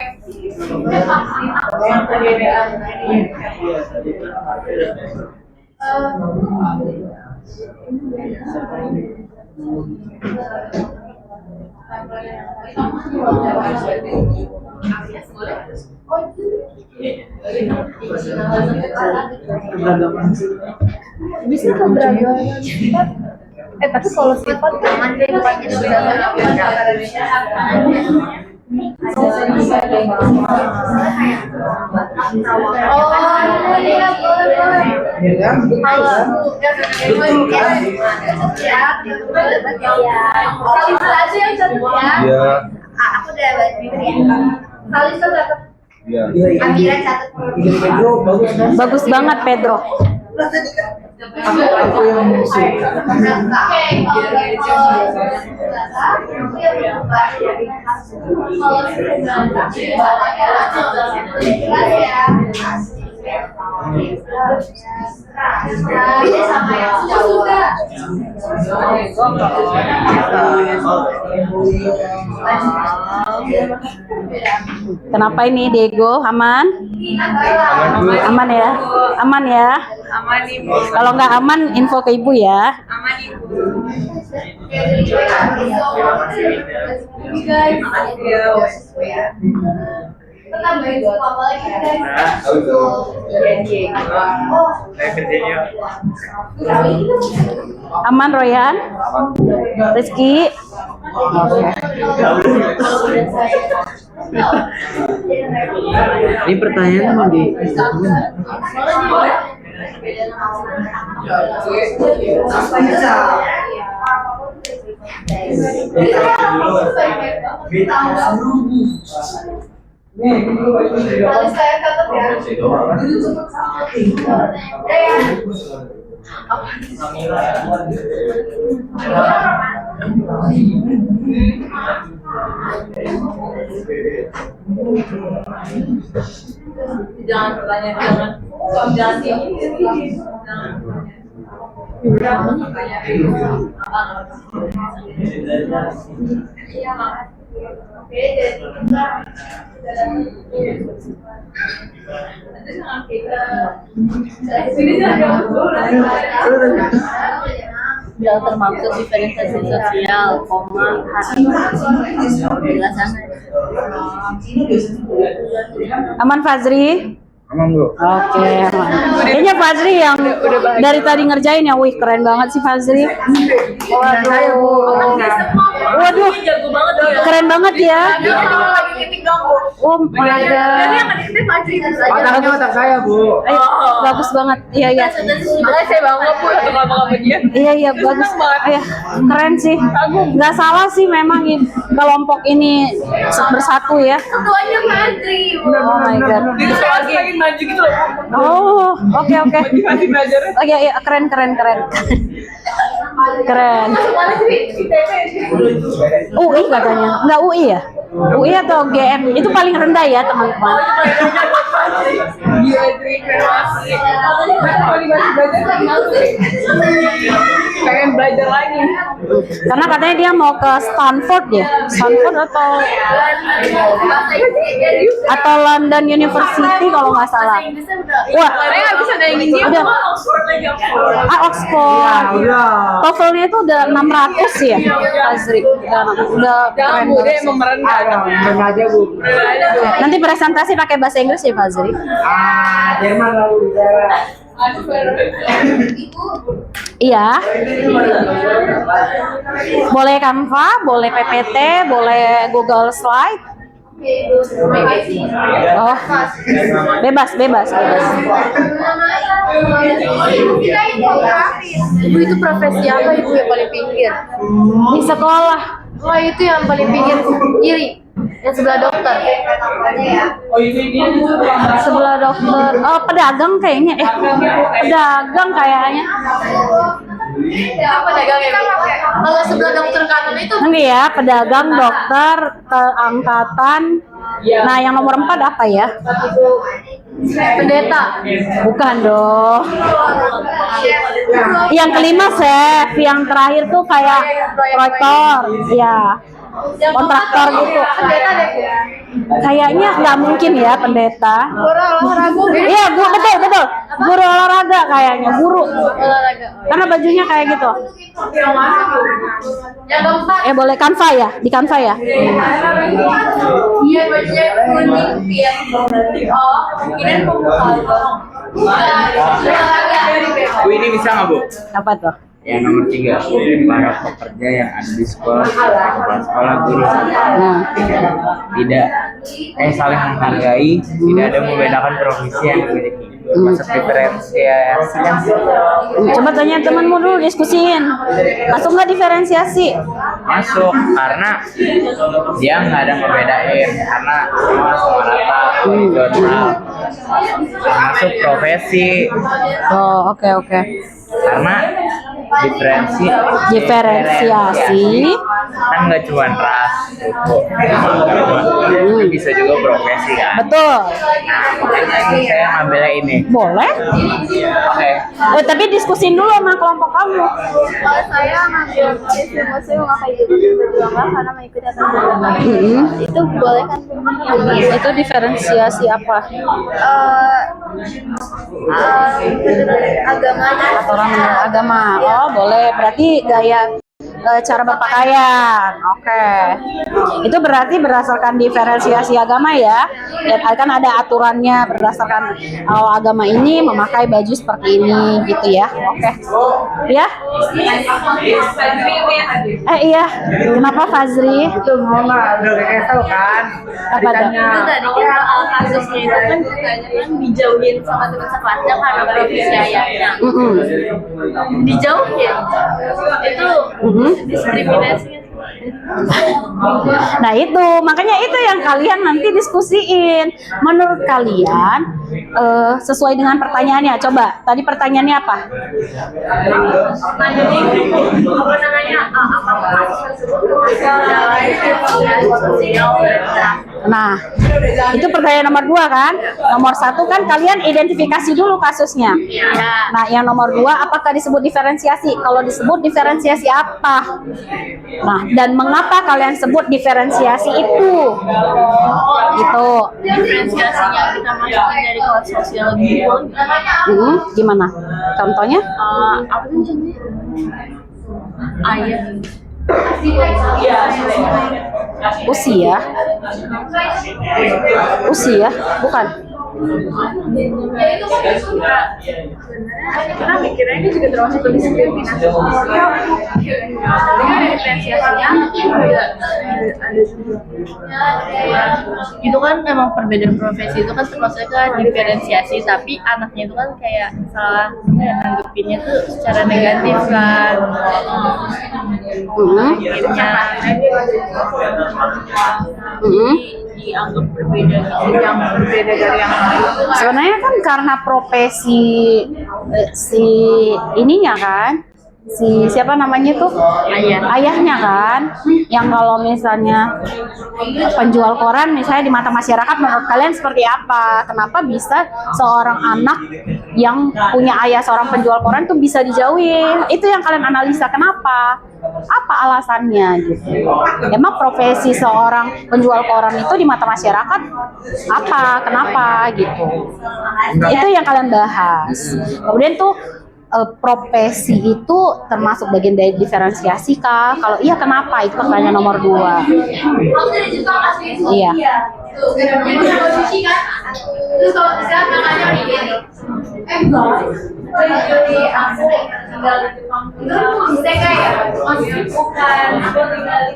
Bisa keberagaman. Tapi kalau sifat kan aku udah Salisa dapat. Amira catat. Bagus banget, Pedro. Aku yang suka. Kenapa ini, Diego? Aman? Aman ya? Aman ya? Aman Ibu. Kalau nggak aman, info ke Ibu ya. Aman Ibu. Aman, Royan? Rizky? Ini pertanyaan mau di Saya catat ya. Jangan pertanyaan, jangan yang termaksud diferensiasi sosial, koma, hati, penjelasan. Aman, Fazri? Aman, Bu. Oke, aman. Kayaknya Fazri yang dari tadi ngerjain ya. Wih, keren banget sih Fazri. Waduh, keren banget ya. Oh my god. otak saya, Bu. Bagus banget. Iya, iya. Makanya saya bangga Bu satu kelompok sama dia. Iya, iya, bagus. Iya, keren sih. Nggak salah sih memang kelompok ini bersatu ya. Ketuanya Fadri. Oh my god. Jadi saya lagi maju gitu loh. Oh, oke oke. Motivasi belajarnya. Oh iya, iya, keren keren keren. Keren. UI katanya. Enggak UI ya? UI atau GM? Itu paling rendah ya, teman-teman. Iya, terima kasih. Motivasi belajar kan masuk. pengen belajar lagi. Karena katanya dia mau ke Stanford ya, Stanford atau London University kalau nggak salah. Wah, Saya nggak bisa nanya dia. udah. Oxford lagi Oxford. Oxford. TOEFL-nya itu udah 600 ya, Azri. Udah keren Kamu banget deh sih. memerankan. Benar aja bu. Nanti presentasi pakai bahasa Inggris ya, Pak Azri. Jerman lalu bicara. Iya. Boleh Canva, boleh PPT, boleh Google Slide. Oh, bebas. Ibu itu profesi apa ibu yang paling pinggir? Di sekolah. Oh itu yang paling pinggir kiri, yang sebelah dokter. Sebelah dokter. Oh, pedagang kayaknya. Pedagang kayaknya. Apa dagang ya? Kalau sebelah dokter kanan itu Nanti ya, pedagang, dokter, angkatan. Nah, yang nomor 4 apa ya? pendeta. Bukan dong. Yang kelima chef, yang terakhir tuh kayak proyektor, ya, kontraktor gitu. Pendeta deh. Kayaknya nggak mungkin ya pendeta. Guru olahraga. Iya, betul. Guru olahraga kayaknya, guru. Olahraga. Karena bajunya kayak gitu. Yang keempat. Boleh Canva ya? Di Canva ya? Iya bajunya kuning ya. Oh, kirain pembuka. Bu ini bisa nggak bu? Apa tuh? Yang nomor 3, para pekerja yang ada di sekolah, kepala sekolah, guru, Nah, tidak saling menghargai, tidak ada membedakan profesi yang dimiliki. Masuk diferensiasi kan? coba tanya temanmu dulu, diskusiin. Masuk nggak diferensiasi? Masuk karena dia nggak ada ngebedain karena semua sama rata, jurnal. Masuk profesi Oh, oke. karena Diferensiasi. kan nggak cuma ras, suku, agama, bisa juga profesi kan. Betul. Makanya saya ngambilnya ini. Boleh. Oke. Tapi diskusin dulu sama kelompok kamu. Kalau saya ngambil muslim memakai jilbab berjamaah karena mengikuti aturan agama. Itu boleh kan? Itu diferensiasi apa? Agamanya. Aturan agama. Oh, boleh. Berarti gaya cara berpakaian. Oke. Itu berarti berdasarkan diferensiasi agama ya. Dan kan ada aturannya berdasarkan agama ini memakai baju seperti ini gitu ya. Oke. Ya? Iya. Kenapa Fazri? Itu Mama udah kayak tahu kan? Apa tuh? Itu tadi kan kasusnya itu kan katanya kan dijauhin sama teman sekelasnya karena profesi ayahnya. Dijauhin. Itu diskriminasi. Nah itu, makanya itu yang kalian nanti diskusiin. Menurut kalian sesuai dengan pertanyaannya. Coba, tadi pertanyaannya apa? Nah, itu pertanyaan nomor 2 kan? Nomor 1 kan kalian identifikasi dulu kasusnya. Nah, yang nomor 2 apakah disebut diferensiasi? Kalau disebut diferensiasi apa? Nah, dan mengapa kalian sebut diferensiasi itu? Gitu. Diferensiasinya kita masukin dari kelas sosiologi. Gimana? Contohnya? Apa tuh contohnya? Ayah. Usia, bukan? Karena mikirnya ini juga termasuk diskriminasi sosial. Jadi ada diferensiasinya, ada Itu kan memang perbedaan profesi itu kan termasuk kan diferensiasi, tapi anaknya itu kan kayak salah nanggepinnya tuh secara negatif kan. Akhirnya dianggap berbeda gitu, yang berbeda dari yang lain. Sebenarnya kan karena profesi si ininya kan, siapa namanya tuh? Ayahnya kan, yang kalau misalnya penjual koran misalnya di mata masyarakat, menurut kalian seperti apa? Kenapa bisa seorang anak yang punya ayah seorang penjual koran tuh bisa dijauhin? Itu yang kalian analisa, kenapa? Apa alasannya gitu? Emang profesi seorang penjual koran itu di mata masyarakat apa? Kenapa gitu? Itu yang kalian bahas. Kemudian tuh profesi itu termasuk bagian dari diferensiasi kah? Kalau iya kenapa? Itu pertanyaan nomor 2. Iya. Terus kalau misalnya makanya begini, jadi aku tinggal di Jepang itu bisa kayak masih bukan aku tinggal di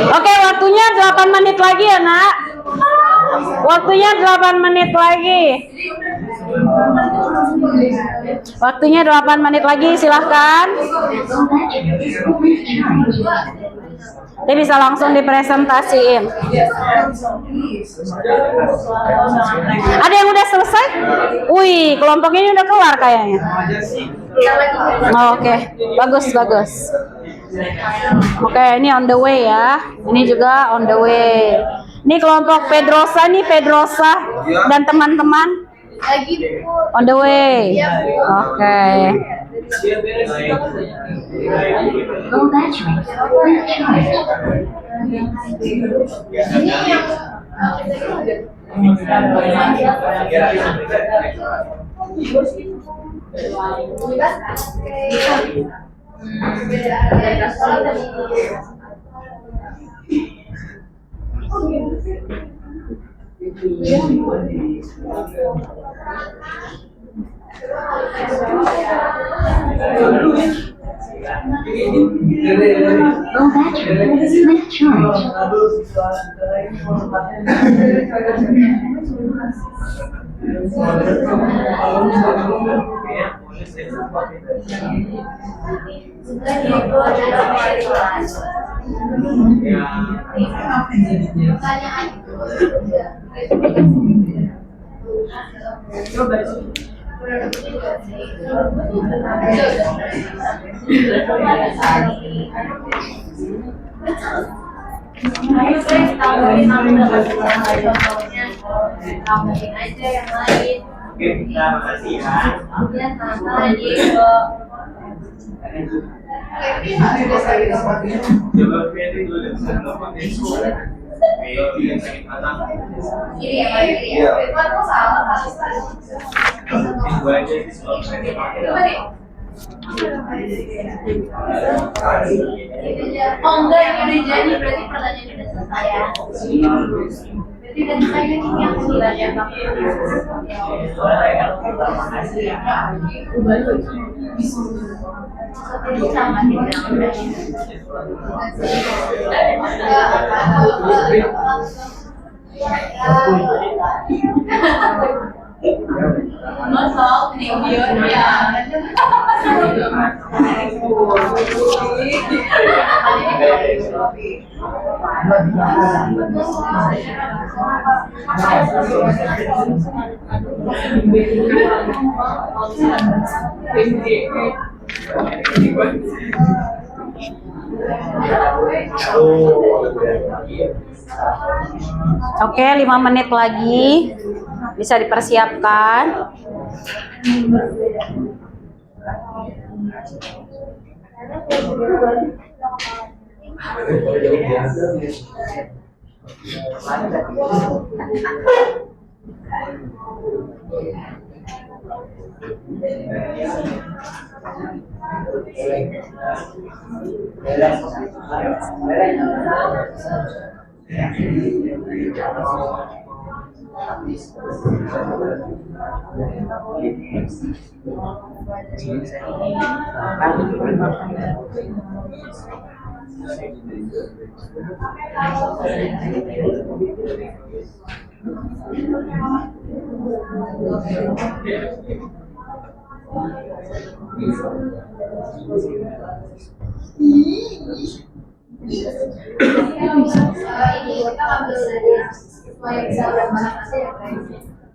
Oke, waktunya 8 menit lagi ya, Nak. Waktunya 8 menit lagi. Waktunya 8 menit lagi, silahkan. Dia bisa langsung dipresentasiin. Ada yang udah selesai? Wih, kelompok ini udah keluar kayaknya. Oke, bagus. Oke, ini on the way ya. Ini juga on the way. Ini kelompok Pedrosa dan teman-teman on the way. Oke. tambahin aja yang lain. Oke, terima kasih ya. Oh enggak, ini udah jadi, berarti pertanyaannya udah selesai ya. Berarti udah selesai kan ini yang 9 ya Bang? Ini sama nih yang udah. Masuk video ya. Oke, 5 menit lagi bisa dipersiapkan.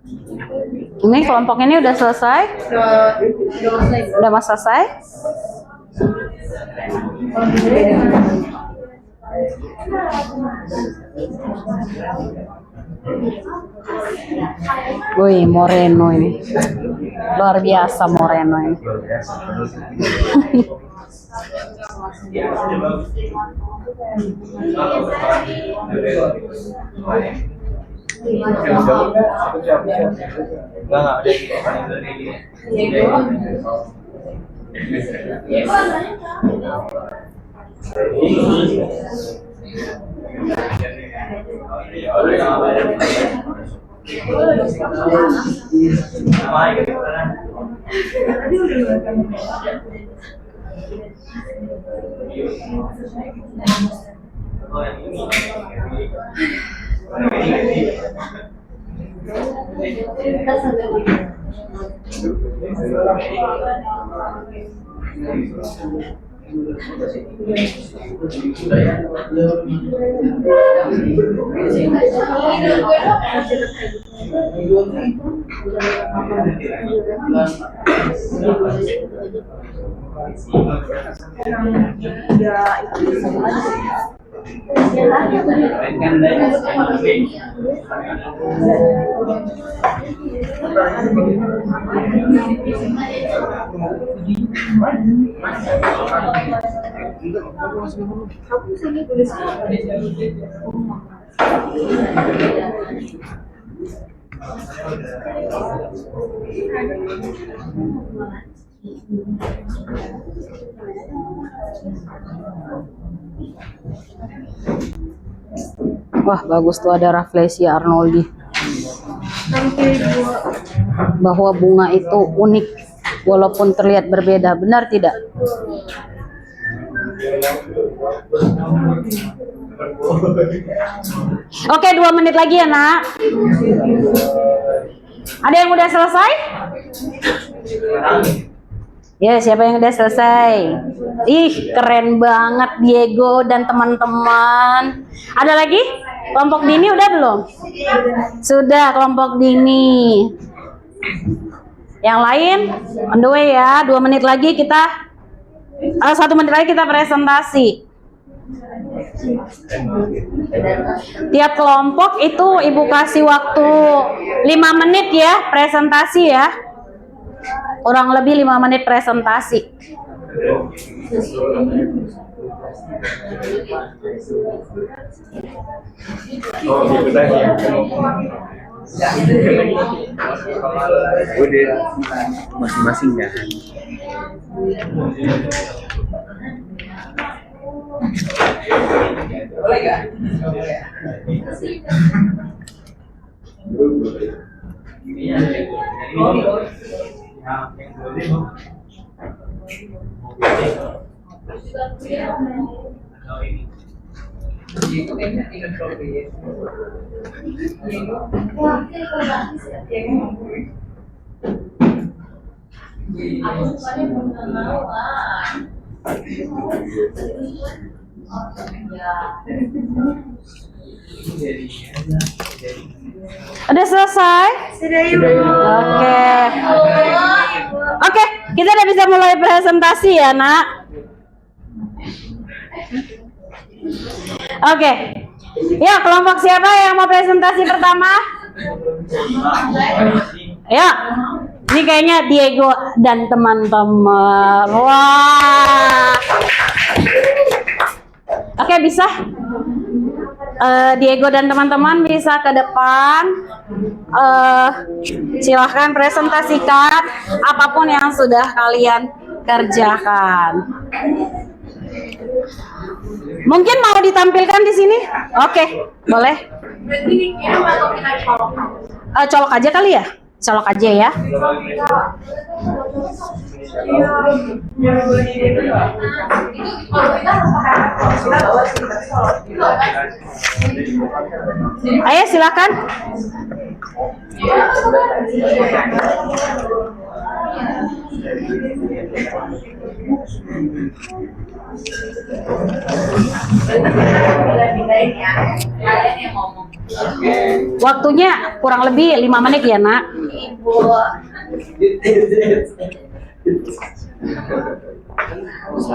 Ini kelompok ini udah selesai? Udah mas selesai? Wih, Moreno ini. Luar biasa Moreno ini. Wah, bagus tuh ada Rafflesia Arnoldi. Bahwa bunga itu unik walaupun terlihat berbeda, benar tidak? Oke, 2 menit lagi ya nak. Ada yang udah selesai? Ya, siapa yang udah selesai? Ih, keren banget Diego dan teman-teman. Ada lagi? Kelompok dini udah belum? Sudah, kelompok dini. Yang lain on the way ya. 2 menit lagi kita 1 menit lagi kita presentasi. Tiap kelompok itu ibu kasih waktu 5 menit ya presentasi ya. Kurang lebih 5 menit presentasi. Udah masing-masing ya. Boleh gak? Udah selesai? Oke, kita udah bisa mulai presentasi ya nak. Oke, ya kelompok siapa yang mau presentasi pertama? Ya, ini kayaknya Diego dan teman-teman. Wah. Oke, bisa. Diego dan teman-teman bisa ke depan. Silahkan presentasikan apapun yang sudah kalian kerjakan. Mungkin mau ditampilkan di sini? Oke, boleh. Colok aja kali ya? Colok aja ya. Ayo silakan. Kalian yang ngomong. Waktunya kurang lebih 5 menit ya, Nak.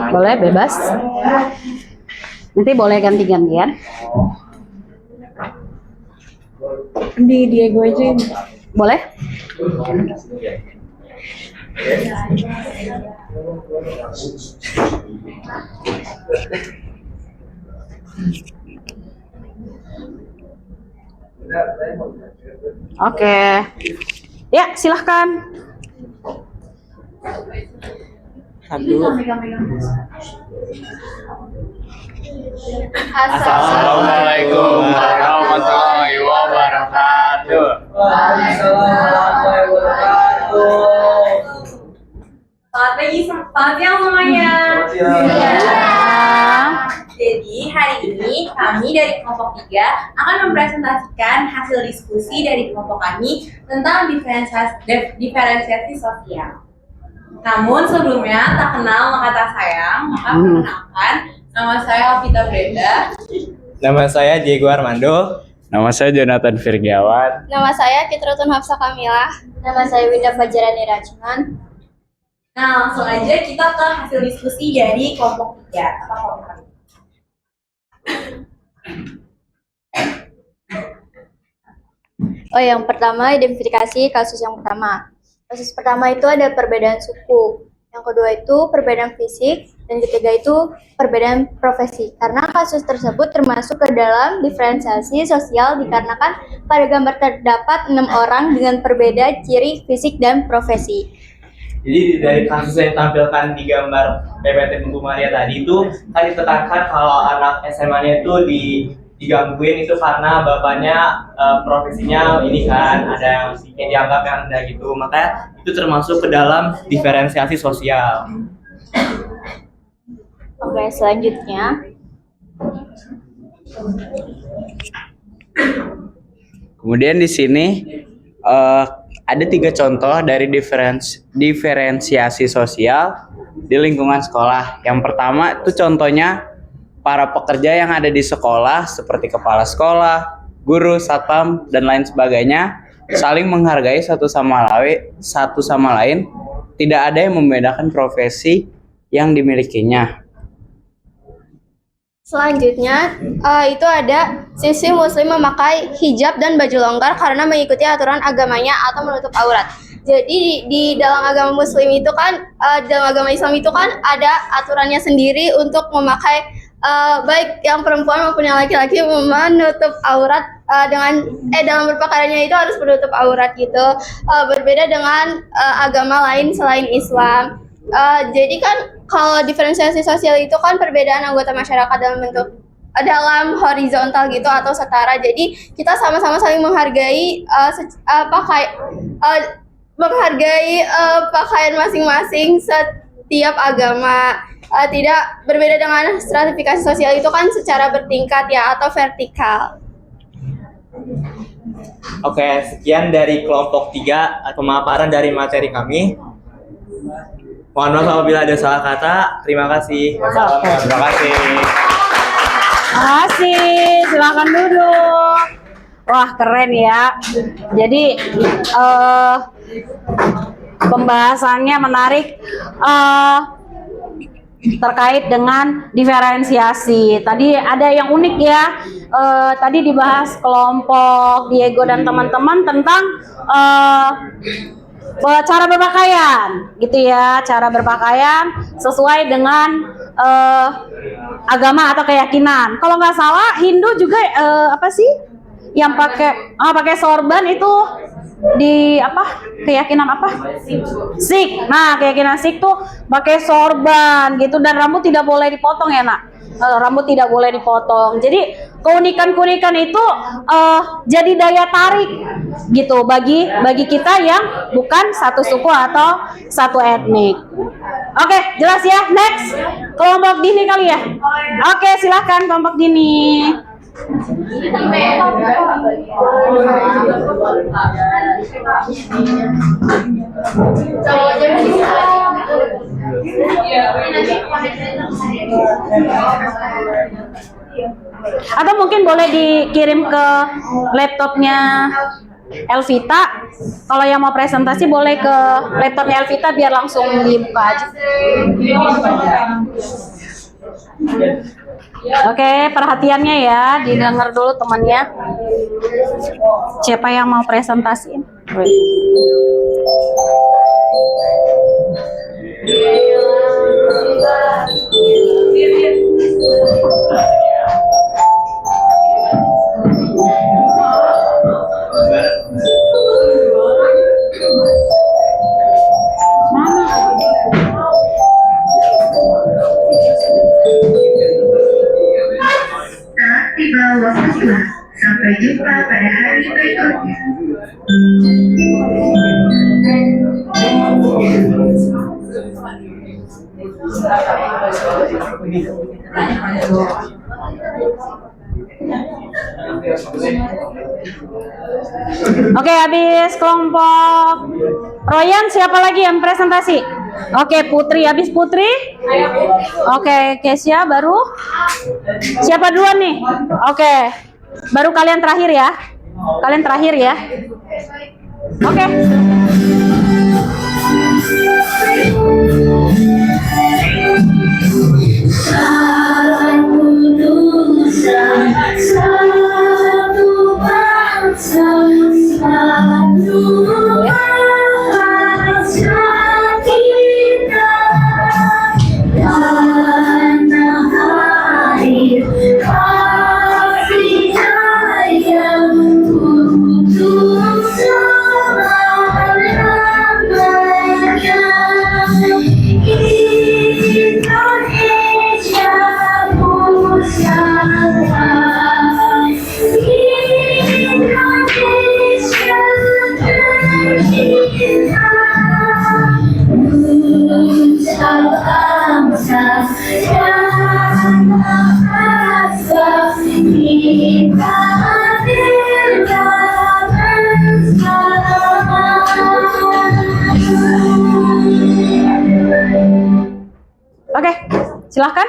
Boleh bebas. Nanti boleh ganti-gantian. Di Diego aja ini. Boleh? Oke. Ya, silahkan. Assalamualaikum warahmatullahi wabarakatuh. Selamat pagi, selamat siang semuanya. Jadi hari ini kami dari kelompok 3 akan mempresentasikan hasil diskusi dari kelompok kami tentang diferensiasi sosial. Namun sebelumnya tak kenal maka tak sayang, maka perkenalkan, nama saya Alvita Brenda. Nama saya Diego Armando. Nama saya Jonathan Firgiawan. Nama saya Kitrutun Hafsa Kamila. Nama saya Winda Fajarani Rajman. Nah langsung aja kita ke hasil diskusi dari kelompok 3 atau kelompok kami. Oh, yang pertama identifikasi kasus yang pertama. Kasus pertama itu ada perbedaan suku. Yang kedua itu perbedaan fisik. Dan ketiga itu perbedaan profesi. Karena kasus tersebut termasuk ke dalam diferensiasi sosial dikarenakan pada gambar terdapat 6 orang dengan berbeda ciri fisik dan profesi. Jadi dari kasus yang ditampilkan di gambar PPT Bu Maria tadi itu kan ditekankan kalau anak SMA-nya itu digangguin itu karena bapaknya profesinya ini kan ada yang dianggap yang ada gitu, makanya itu termasuk ke dalam diferensiasi sosial. Oke, selanjutnya Kemudian di sini ada 3 contoh dari diferensiasi sosial di lingkungan sekolah. Yang pertama itu contohnya para pekerja yang ada di sekolah seperti kepala sekolah, guru, satpam, dan lain sebagainya saling menghargai satu sama lain, tidak ada yang membedakan profesi yang dimilikinya. Selanjutnya itu ada siswi muslim memakai hijab dan baju longgar karena mengikuti aturan agamanya atau menutup aurat. Jadi di dalam agama muslim itu kan, dalam agama Islam itu kan ada aturannya sendiri untuk memakai baik yang perempuan maupun yang laki-laki menutup aurat dalam berpakaiannya itu harus menutup aurat gitu. Berbeda dengan agama lain selain Islam. Jadi kan kalau diferensiasi sosial itu kan perbedaan anggota masyarakat dalam horizontal gitu atau setara. Jadi kita sama-sama saling menghargai pakaian masing-masing setiap agama. Tidak berbeda dengan stratifikasi sosial itu kan secara bertingkat ya atau vertikal. Oke, sekian dari kelompok 3 pemaparan dari materi kami. Mohon maaf apabila ada salah kata. Terima kasih. Terima kasih. Terima kasih. Silakan duduk. Wah, keren ya. Jadi pembahasannya menarik terkait dengan diferensiasi. Tadi ada yang unik ya. Tadi dibahas kelompok Diego dan teman-teman tentang cara berpakaian, gitu ya, cara berpakaian sesuai dengan agama atau keyakinan. Kalau nggak salah Hindu juga apa sih yang pakai sorban itu di apa keyakinan apa? Sikh. Nah, keyakinan Sikh tuh pakai sorban gitu dan rambut tidak boleh dipotong ya, Nak. Rambut tidak boleh dipotong. Jadi keunikan-keunikan itu jadi daya tarik gitu bagi kita yang bukan satu suku atau satu etnik. Oke, jelas ya. Next, kelompok Dini kali ya. Oke, silakan kelompok Dini. Atau mungkin boleh dikirim ke laptopnya Elvita. Kalau yang mau presentasi boleh ke laptopnya Elvita biar langsung dibuka aja. Oke, perhatiannya ya, didengar dulu temannya. Siapa yang mau presentasiin? Telah tiba waktunya. Sampai jumpa pada hari berikutnya. Oke, habis kelompok Royan, siapa lagi yang presentasi? Oke, Putri. Habis Putri? Oke, Kesia baru? Siapa duluan nih? Oke, baru kalian terakhir ya. Kalian terakhir ya. Oke. Satu nusa, satu bangsa, satu bahasa kita, tanah air kasih sayang untuk selama-lamanya. Indonesia Pusaka, Indonesia tercinta, nusa bangsa dan bahasa kita Oke, silahkan.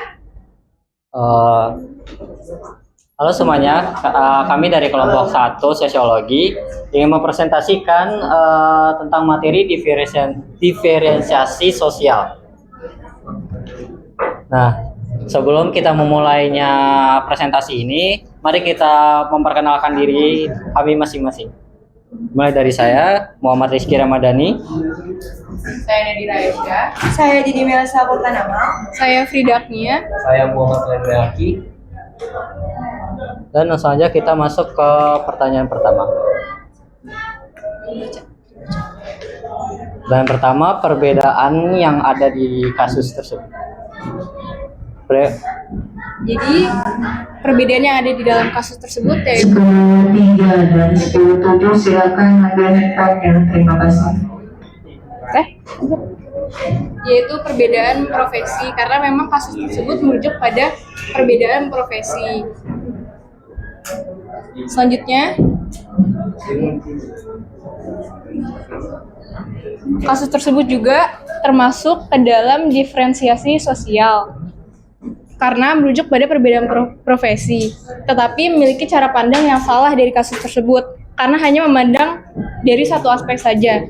Halo semuanya, kami dari kelompok 1 Sosiologi ingin mempresentasikan tentang materi diferensiasi sosial. Nah, sebelum kita memulainya presentasi ini, mari kita memperkenalkan diri kami masing-masing. Mulai dari saya, Muhammad Rizky Ramadhani. Saya Nadira Aisyah. Saya jadi Melsa Purtanama. Saya Frida Agnia. Saya Muhammad Lendaki. Dan langsung saja kita masuk ke pertanyaan pertama. Dan pertama, perbedaan yang ada di kasus tersebut. Jadi perbedaan yang ada di dalam kasus tersebut yaitu 3 dan 10-7 silakan ambil handphone. Terima kasih. yaitu perbedaan profesi, karena memang kasus tersebut merujuk pada perbedaan profesi. Selanjutnya, kasus tersebut juga termasuk ke dalam diferensiasi sosial karena merujuk pada perbedaan profesi, tetapi memiliki cara pandang yang salah dari kasus tersebut karena hanya memandang dari satu aspek saja.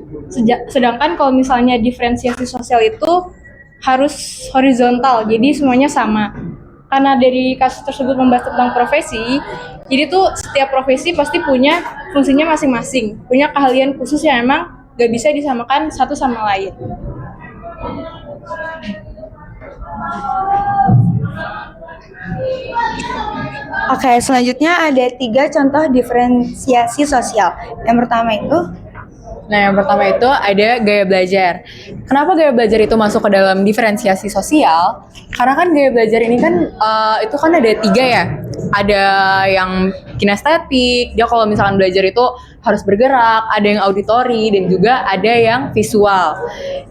Sedangkan kalau misalnya diferensiasi sosial itu harus horizontal, jadi semuanya sama. Karena dari kasus tersebut membahas tentang profesi, jadi tuh setiap profesi pasti punya fungsinya masing-masing, punya keahlian khusus yang emang gak bisa disamakan satu sama lain. Oke, selanjutnya ada 3 contoh diferensiasi sosial. Yang pertama itu ada gaya belajar. Kenapa gaya belajar itu masuk ke dalam diferensiasi sosial? Karena kan gaya belajar ini kan itu kan ada 3 ya. Ada yang kinestetik, dia kalau misalkan belajar itu harus bergerak, ada yang auditori, dan juga ada yang visual.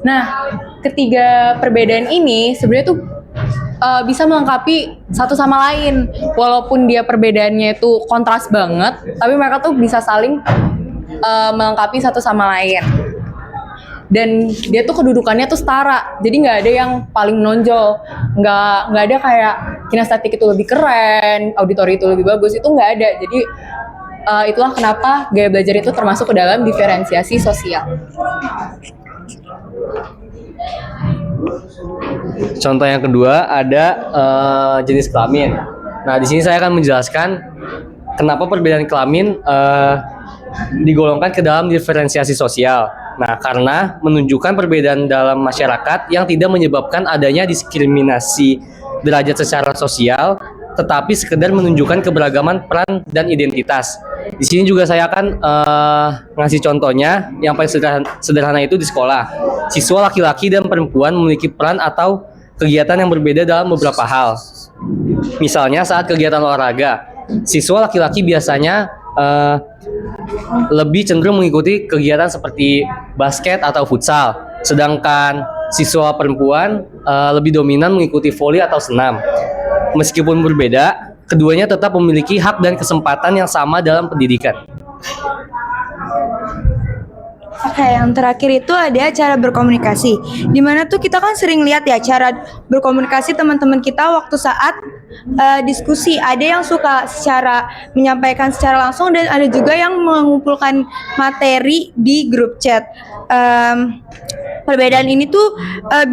Nah, ketiga perbedaan ini sebenarnya tuh bisa melengkapi satu sama lain. Walaupun dia perbedaannya itu kontras banget, tapi mereka tuh bisa saling melengkapi satu sama lain. Dan dia tuh kedudukannya tuh setara, jadi nggak ada yang paling menonjol, nggak ada kayak kinestetik itu lebih keren, auditori itu lebih bagus, itu nggak ada. Jadi itulah kenapa gaya belajar itu termasuk ke dalam diferensiasi sosial. Contoh yang kedua ada jenis kelamin. Nah, di sini saya akan menjelaskan kenapa perbedaan kelamin digolongkan ke dalam diferensiasi sosial. Nah, karena menunjukkan perbedaan dalam masyarakat yang tidak menyebabkan adanya diskriminasi derajat secara sosial, tetapi sekedar menunjukkan keberagaman peran dan identitas. Di sini juga saya akan ngasih contohnya yang paling sederhana itu di sekolah. Siswa laki-laki dan perempuan memiliki peran atau kegiatan yang berbeda dalam beberapa hal. Misalnya saat kegiatan olahraga, siswa laki-laki biasanya lebih cenderung mengikuti kegiatan seperti basket atau futsal, sedangkan siswa perempuan lebih dominan mengikuti voli atau senam. Meskipun berbeda, keduanya tetap memiliki hak dan kesempatan yang sama dalam pendidikan. Oke, yang terakhir itu ada cara berkomunikasi. Dimana tuh kita kan sering lihat ya cara berkomunikasi teman-teman kita waktu saat diskusi. Ada yang suka secara menyampaikan secara langsung dan ada juga yang mengumpulkan materi di grup chat. Perbedaan ini tuh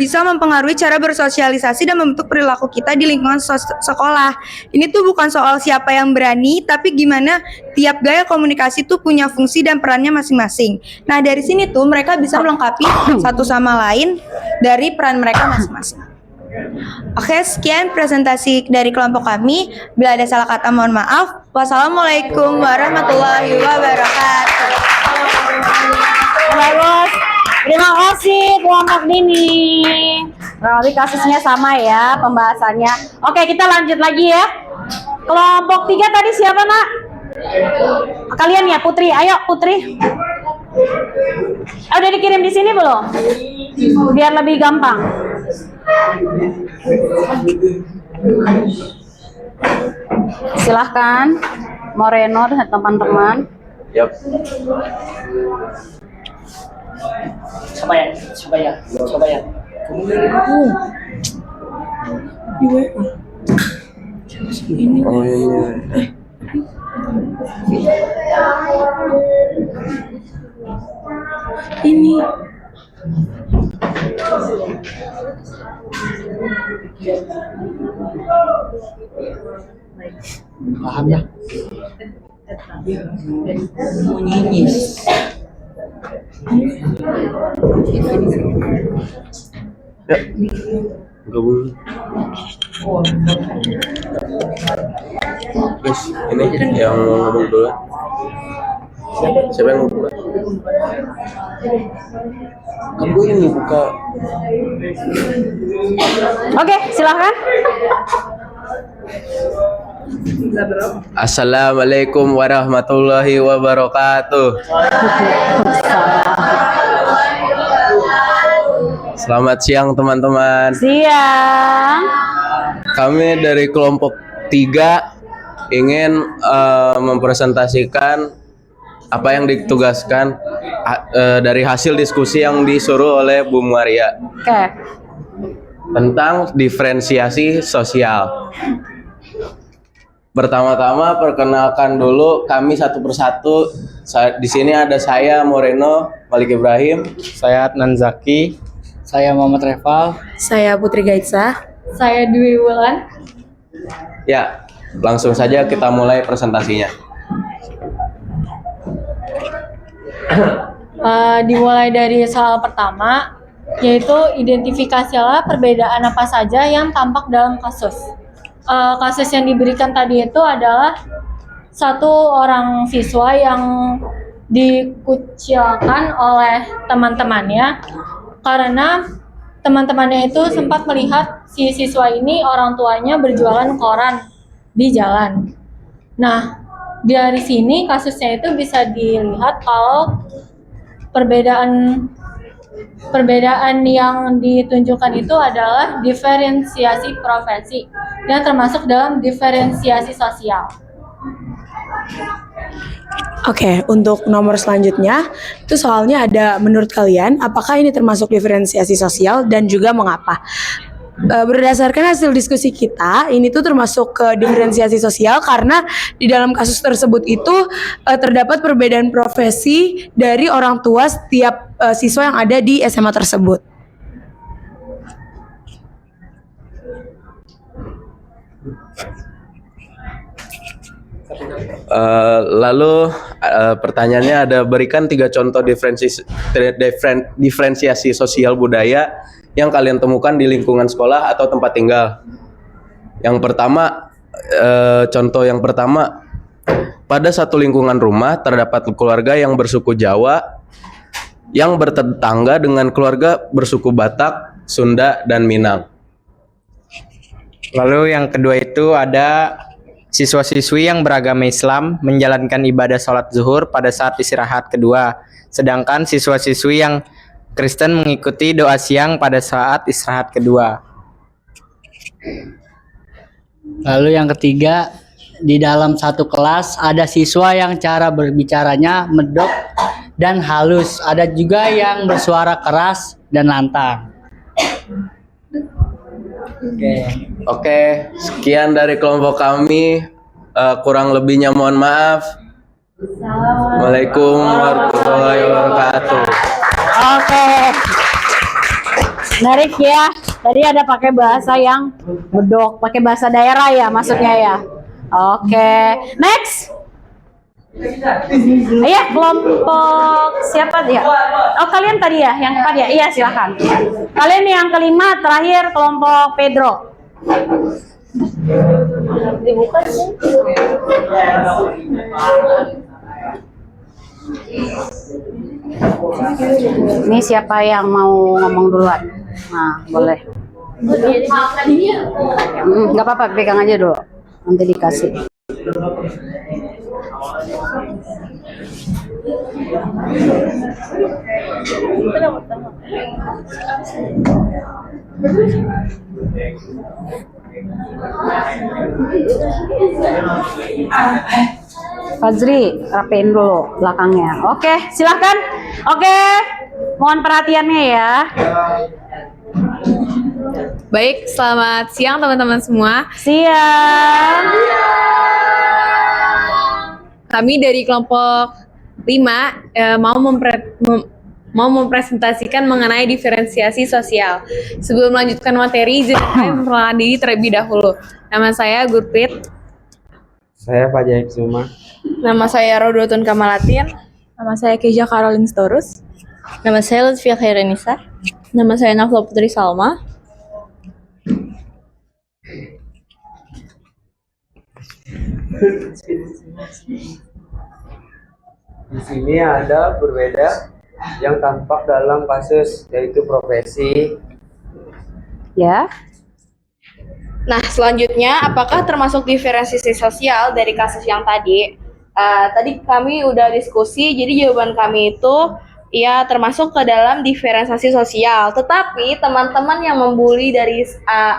bisa mempengaruhi cara bersosialisasi dan membentuk perilaku kita di lingkungan sekolah. Ini tuh bukan soal siapa yang berani, tapi gimana tiap gaya komunikasi tuh punya fungsi dan perannya masing-masing. Nah, dari sini tuh mereka bisa melengkapi satu sama lain dari peran mereka masing-masing. Oke, sekian presentasi dari kelompok kami. Bila ada salah kata mohon maaf. Wassalamualaikum warahmatullahi wabarakatuh. Bagus. Terima kasih kelompok Dini. Kurang lebih kasusnya sama ya pembahasannya. Oke, kita lanjut lagi ya. Kelompok 3 tadi siapa, Nak? Kalian ya, Putri. Ayo, Putri. Udah dikirim di sini belum? Biar lebih gampang. Silahkan, Moreno dan teman-teman. Yap. Coba ya. Oh iya. Ini Paham ya? Ya, gabung. Guys, ini yang ngomong dulu. Siapa yang mau buka? Kamu ini buka. Oke, silahkan. Assalamualaikum warahmatullahi wabarakatuh. Selamat siang teman-teman. Siang. Kami dari kelompok 3 ingin mempresentasikan apa yang ditugaskan dari hasil diskusi yang disuruh oleh Bu Maria. Oke. Tentang diferensiasi sosial. Pertama-tama perkenalkan dulu kami satu persatu. Di sini ada saya Moreno Malik Ibrahim, Saya Adnan Zaki. Saya Muhammad Reval. saya Putri Gaitsa. Saya Dwi Wulan. Ya, langsung saja kita mulai presentasinya. Dimulai dari soal pertama, yaitu identifikasilah perbedaan apa saja yang tampak dalam kasus. Kasus yang diberikan tadi itu adalah satu orang siswa yang dikucilkan oleh teman-temannya karena teman-temannya itu sempat melihat si siswa ini orang tuanya berjualan koran di jalan. Nah, dari sini kasusnya itu bisa dilihat kalau perbedaan yang ditunjukkan itu adalah diferensiasi profesi dan termasuk dalam diferensiasi sosial. Oke, untuk nomor selanjutnya itu soalnya ada menurut kalian apakah ini termasuk diferensiasi sosial dan juga mengapa? Berdasarkan hasil diskusi kita, ini tuh termasuk ke diferensiasi sosial karena di dalam kasus tersebut itu terdapat perbedaan profesi dari orang tua setiap siswa yang ada di SMA tersebut. Lalu pertanyaannya ada, berikan 3 contoh diferensiasi sosial budaya yang kalian temukan di lingkungan sekolah atau tempat tinggal. Yang pertama, contoh yang pertama, pada satu lingkungan rumah terdapat keluarga yang bersuku Jawa yang bertetangga dengan keluarga bersuku Batak, Sunda, dan Minang. Lalu yang kedua itu ada siswa-siswi yang beragama Islam menjalankan ibadah sholat zuhur pada saat istirahat kedua, sedangkan siswa-siswi yang Kristen mengikuti doa siang pada saat istirahat kedua. Lalu yang ketiga, di dalam satu kelas ada siswa yang cara berbicaranya medok dan halus, ada juga yang bersuara keras dan lantang. Oke, sekian dari kelompok kami. Kurang lebihnya mohon maaf. Assalamualaikum warahmatullahi wabarakatuh. Oke. Menarik ya. Tadi ada pakai bahasa yang medok, pakai bahasa daerah ya maksudnya ya. Oke. Next. Iya, kelompok siapa dia? Oh, kalian tadi ya, yang keempat ya? Iya, silakan. Kalian yang kelima, terakhir kelompok Pedro. Dibuka sih. Ini siapa yang mau ngomong duluan? Nah, boleh. Nggak apa-apa, pegang aja dulu. Nanti dikasih. Fazri, rapiin dulu belakangnya. Oke, silahkan. Oke, mohon perhatiannya ya. Baik, selamat siang teman-teman semua. Siang. Kami dari kelompok 5 mau mempresentasikan mengenai diferensiasi sosial. Sebelum melanjutkan materi, izinkan saya memperkenalkan diri terlebih dahulu. Nama saya Gurprit. Saya Fajar Zuma. Nama saya Rodotun Kamalatin. Nama saya Keja Caroline Storus. Nama saya Lutfia Khairanisa. Nama saya Nafla Putri Salma. Di sini ada berbeda yang tampak dalam kasus, yaitu profesi. Ya. Nah, selanjutnya, apakah termasuk diferensiasi sosial dari kasus yang tadi? Tadi kami udah diskusi, jadi jawaban kami itu ya termasuk ke dalam diferensiasi sosial. Tetapi teman-teman yang membuli dari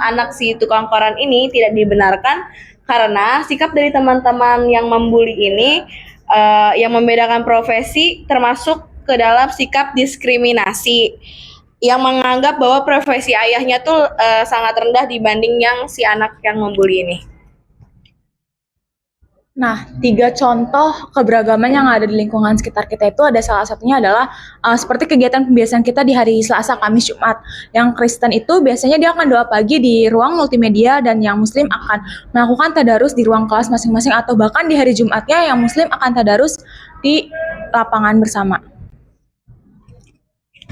anak si tukang koran ini tidak dibenarkan karena sikap dari teman-teman yang membuli ini yang membedakan profesi termasuk ke dalam sikap diskriminasi yang menganggap bahwa profesi ayahnya tuh sangat rendah dibanding yang si anak yang membuli ini. Nah, 3 contoh keberagaman yang ada di lingkungan sekitar kita itu ada salah satunya adalah seperti kegiatan pembiasaan kita di hari Selasa, Kamis, Jumat. Yang Kristen itu biasanya dia akan doa pagi di ruang multimedia dan yang Muslim akan melakukan tadarus di ruang kelas masing-masing atau bahkan di hari Jumatnya yang Muslim akan tadarus di lapangan bersama.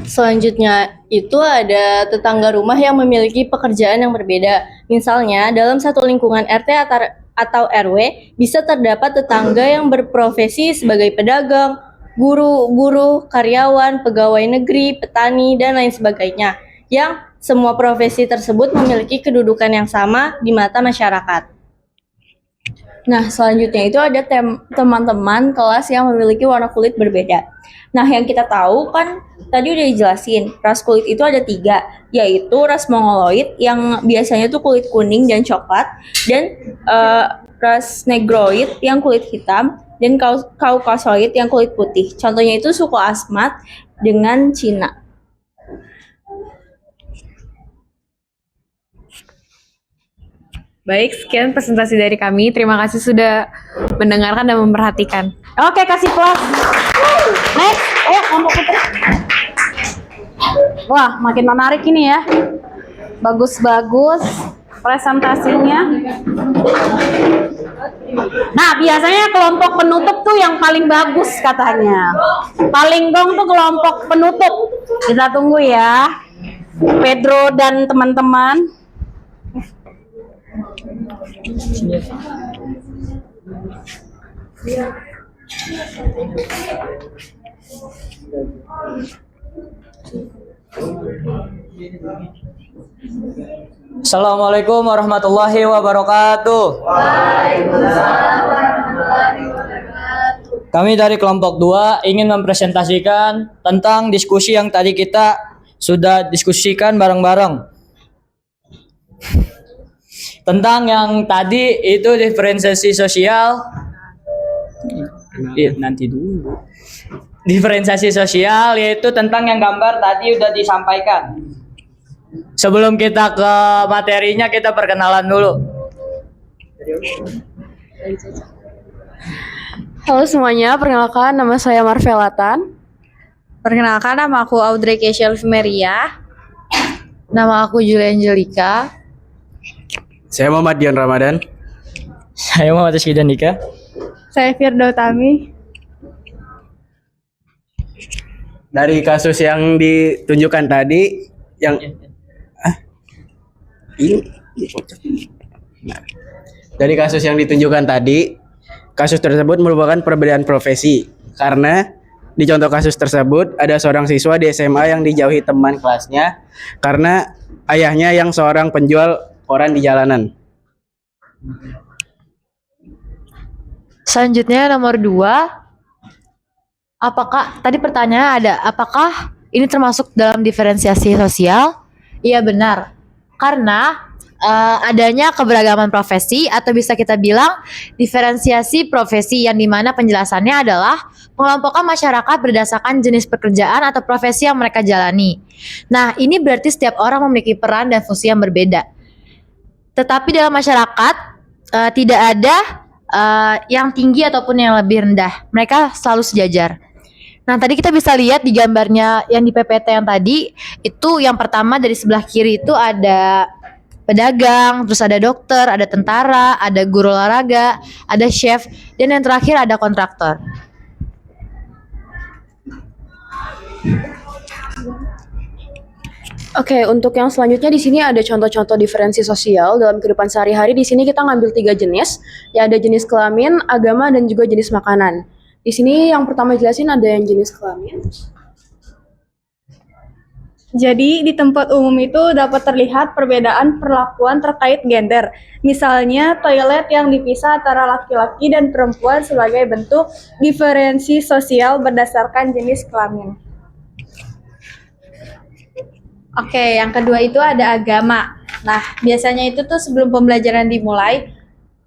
Selanjutnya itu ada tetangga rumah yang memiliki pekerjaan yang berbeda. Misalnya dalam satu lingkungan RT atau RW bisa terdapat tetangga yang berprofesi sebagai pedagang, guru, karyawan, pegawai negeri, petani, dan lain sebagainya. Yang semua profesi tersebut memiliki kedudukan yang sama di mata masyarakat. Nah, selanjutnya itu ada teman-teman kelas yang memiliki warna kulit berbeda. Nah, yang kita tahu kan tadi udah dijelasin, ras kulit itu ada 3, yaitu ras Mongoloid yang biasanya tuh kulit kuning dan coklat, dan ras Negroid yang kulit hitam, dan Kaukasoid yang kulit putih. Contohnya itu suku Asmat dengan Cina. Baik, sekian presentasi dari kami. Terima kasih sudah mendengarkan dan memperhatikan. Oke, kasih plus. Next, ayo kelompok putri. Wah, makin menarik ini ya. Bagus-bagus presentasinya. Nah, biasanya kelompok penutup tuh yang paling bagus katanya. Paling gong tuh kelompok penutup. Kita tunggu ya, Pedro dan teman-teman. Assalamualaikum warahmatullahi wabarakatuh. Kami dari kelompok 2 ingin mempresentasikan tentang diskusi yang tadi kita sudah diskusikan bareng-bareng. Tentang yang tadi itu diferensiasi sosial. Nanti dulu. Diferensiasi sosial yaitu tentang yang gambar tadi udah disampaikan. Sebelum kita ke materinya, kita perkenalan dulu. Halo semuanya, perkenalkan nama saya Marvelatan. Perkenalkan nama aku Audrey Kesia Meria. Nama aku Julia Angelika. Saya Muhammad Dion Ramadan. Saya Muhammad Rizky Danika. Saya Firda Utami. Dari kasus yang ditunjukkan tadi, dari kasus yang ditunjukkan tadi, kasus tersebut merupakan perbedaan profesi. Karena di contoh kasus tersebut ada seorang siswa di SMA yang dijauhi teman kelasnya karena ayahnya yang seorang penjual koran di jalanan. Selanjutnya nomor 2. Apakah tadi pertanyaannya ada apakah ini termasuk dalam diferensiasi sosial? Iya benar. Karena adanya keberagaman profesi atau bisa kita bilang diferensiasi profesi yang dimana penjelasannya adalah pengelompokan masyarakat berdasarkan jenis pekerjaan atau profesi yang mereka jalani. Nah, ini berarti setiap orang memiliki peran dan fungsi yang berbeda. Tetapi dalam masyarakat tidak ada yang tinggi ataupun yang lebih rendah. Mereka selalu sejajar. Nah, tadi kita bisa lihat di gambarnya yang di PPT yang tadi, itu yang pertama dari sebelah kiri itu ada pedagang, terus ada dokter, ada tentara, ada guru olahraga, ada chef, dan yang terakhir ada kontraktor. Oke, untuk yang selanjutnya di sini ada contoh-contoh diferensi sosial dalam kehidupan sehari-hari. Di sini kita ngambil 3 jenis, ya ada jenis kelamin, agama, dan juga jenis makanan. Di sini yang pertama jelasin ada yang jenis kelamin. Jadi di tempat umum itu dapat terlihat perbedaan perlakuan terkait gender. Misalnya toilet yang dipisah antara laki-laki dan perempuan sebagai bentuk diferensi sosial berdasarkan jenis kelamin. Oke, yang kedua itu ada agama. Nah, biasanya itu tuh sebelum pembelajaran dimulai,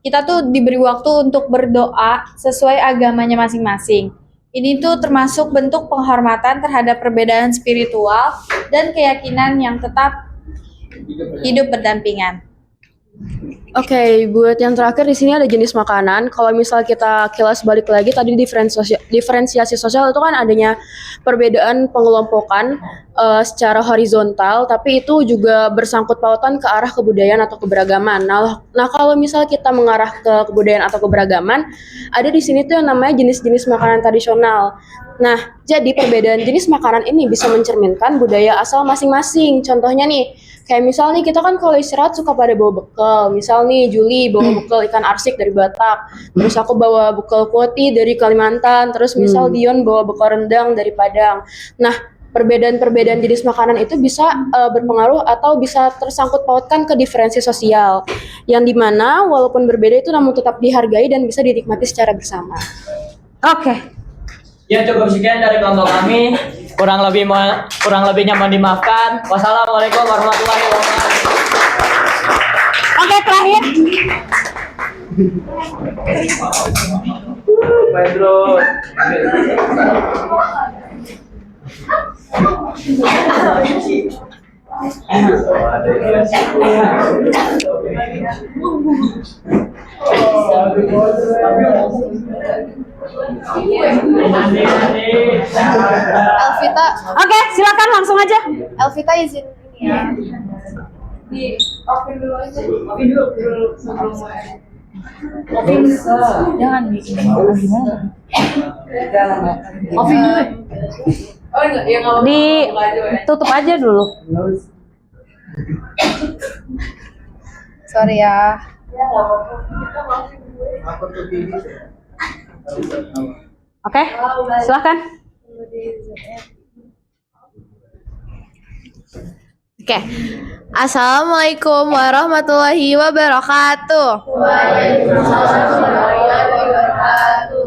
kita tuh diberi waktu untuk berdoa sesuai agamanya masing-masing. Ini tuh termasuk bentuk penghormatan terhadap perbedaan spiritual dan keyakinan yang tetap hidup berdampingan. Oke, buat yang terakhir di sini ada jenis makanan. Kalau misal kita kilas balik lagi tadi diferensiasi sosial itu kan adanya perbedaan pengelompokan secara horizontal, tapi itu juga bersangkut pautan ke arah kebudayaan atau keberagaman. Nah, kalau misal kita mengarah ke kebudayaan atau keberagaman, ada di sini tuh yang namanya jenis-jenis makanan tradisional. Nah, jadi perbedaan jenis makanan ini bisa mencerminkan budaya asal masing-masing. Contohnya nih, kayak misal nih kita kan kalau istirahat suka pada bawa bekal. Misal nih Juli bawa bekal ikan arsik dari Batak. Terus aku bawa bekal kuoti dari Kalimantan. Terus misal Dion bawa bekal rendang dari Padang. Nah, perbedaan-perbedaan jenis makanan itu bisa berpengaruh atau bisa tersangkut pautkan ke diferensi sosial. Yang dimana walaupun berbeda itu namun tetap dihargai dan bisa dinikmati secara bersama. Oke. Ya, cukup sekian dari kelompok kami. Kurang lebihnya mohon dimaafkan. Wassalamualaikum warahmatullahi wabarakatuh. Oke, terakhir. Pedro. Elvita. Oke, silakan langsung aja. Elvita izin ini ya. Di open dulu aja. Open dulu sebelum mulai. Jangan bikin gimana? Open dulu. Oh enggak, ya enggak Ditutup aja dulu. Sorry ya. Oke, silakan. Oke. Assalamualaikum warahmatullahi wabarakatuh.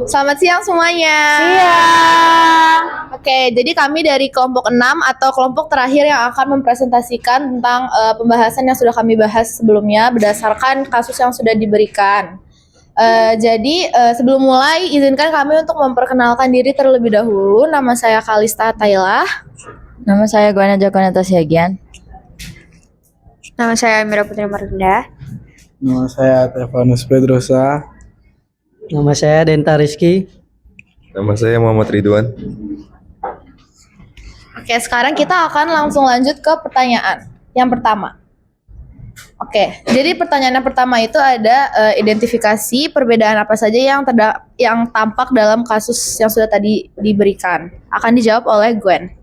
Selamat siang semuanya. Siang. Oke, jadi kami dari kelompok 6 atau kelompok terakhir yang akan mempresentasikan tentang pembahasan yang sudah kami bahas sebelumnya berdasarkan kasus yang sudah diberikan. Jadi sebelum mulai, izinkan kami untuk memperkenalkan diri terlebih dahulu. Nama saya Kalista Taylah. Nama saya Gwana Jakoneta Siagian. Nama saya Mira Putri Marginda. Nama saya Tefanus Pedrosa. Nama saya Denta Rizky. Nama saya Muhammad Ridwan. Oke, sekarang kita akan langsung lanjut ke pertanyaan yang pertama. Oke, jadi pertanyaan yang pertama itu ada identifikasi perbedaan apa saja yang tampak dalam kasus yang sudah tadi diberikan. Akan dijawab oleh Gwen.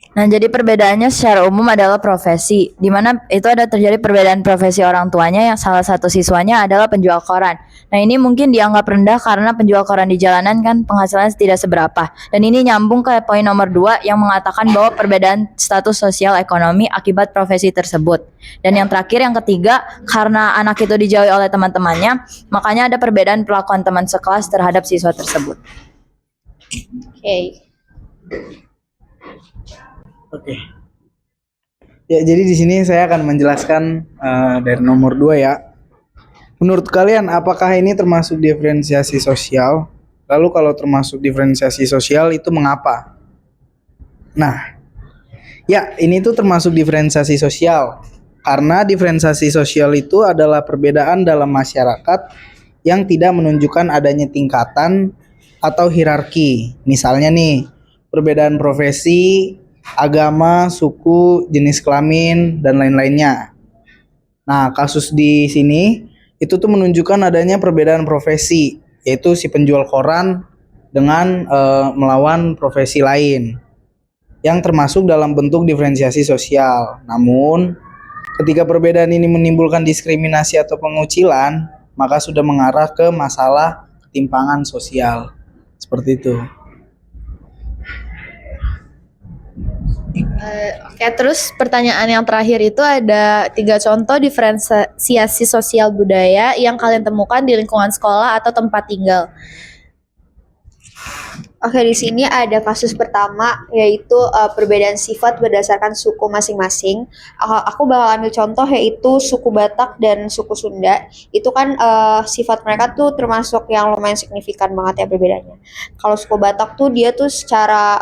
Nah, jadi perbedaannya secara umum adalah profesi, di mana itu ada terjadi perbedaan profesi orang tuanya yang salah satu siswanya adalah penjual koran. Nah, ini mungkin dianggap rendah karena penjual koran di jalanan kan penghasilannya tidak seberapa. Dan ini nyambung ke poin nomor 2 yang mengatakan bahwa perbedaan status sosial ekonomi akibat profesi tersebut. Dan yang terakhir, yang ketiga, karena anak itu dijauhi oleh teman-temannya, makanya ada perbedaan perlakuan teman sekelas terhadap siswa tersebut. Oke. Ya, jadi di sini saya akan menjelaskan dari nomor 2 ya. Menurut kalian, apakah ini termasuk diferensiasi sosial? Lalu kalau termasuk diferensiasi sosial itu mengapa? Nah, ya ini tuh termasuk diferensiasi sosial. Karena diferensiasi sosial itu adalah perbedaan dalam masyarakat yang tidak menunjukkan adanya tingkatan atau hierarki. Misalnya nih, perbedaan profesi, agama, suku, jenis kelamin, dan lain-lainnya. Nah, kasus di sini itu tuh menunjukkan adanya perbedaan profesi, yaitu si penjual koran dengan melawan profesi lain yang termasuk dalam bentuk diferensiasi sosial. Namun, ketika perbedaan ini menimbulkan diskriminasi atau pengucilan, maka sudah mengarah ke masalah ketimpangan sosial. Seperti itu. Oke, terus pertanyaan yang terakhir itu ada 3 contoh diferensiasi sosial budaya yang kalian temukan di lingkungan sekolah atau tempat tinggal. Oke, di sini ada kasus pertama yaitu perbedaan sifat berdasarkan suku masing-masing. Aku bakal ambil contoh yaitu suku Batak dan suku Sunda. Itu kan sifat mereka tuh termasuk yang lumayan signifikan banget ya perbedaannya. Kalau suku Batak tuh dia tuh secara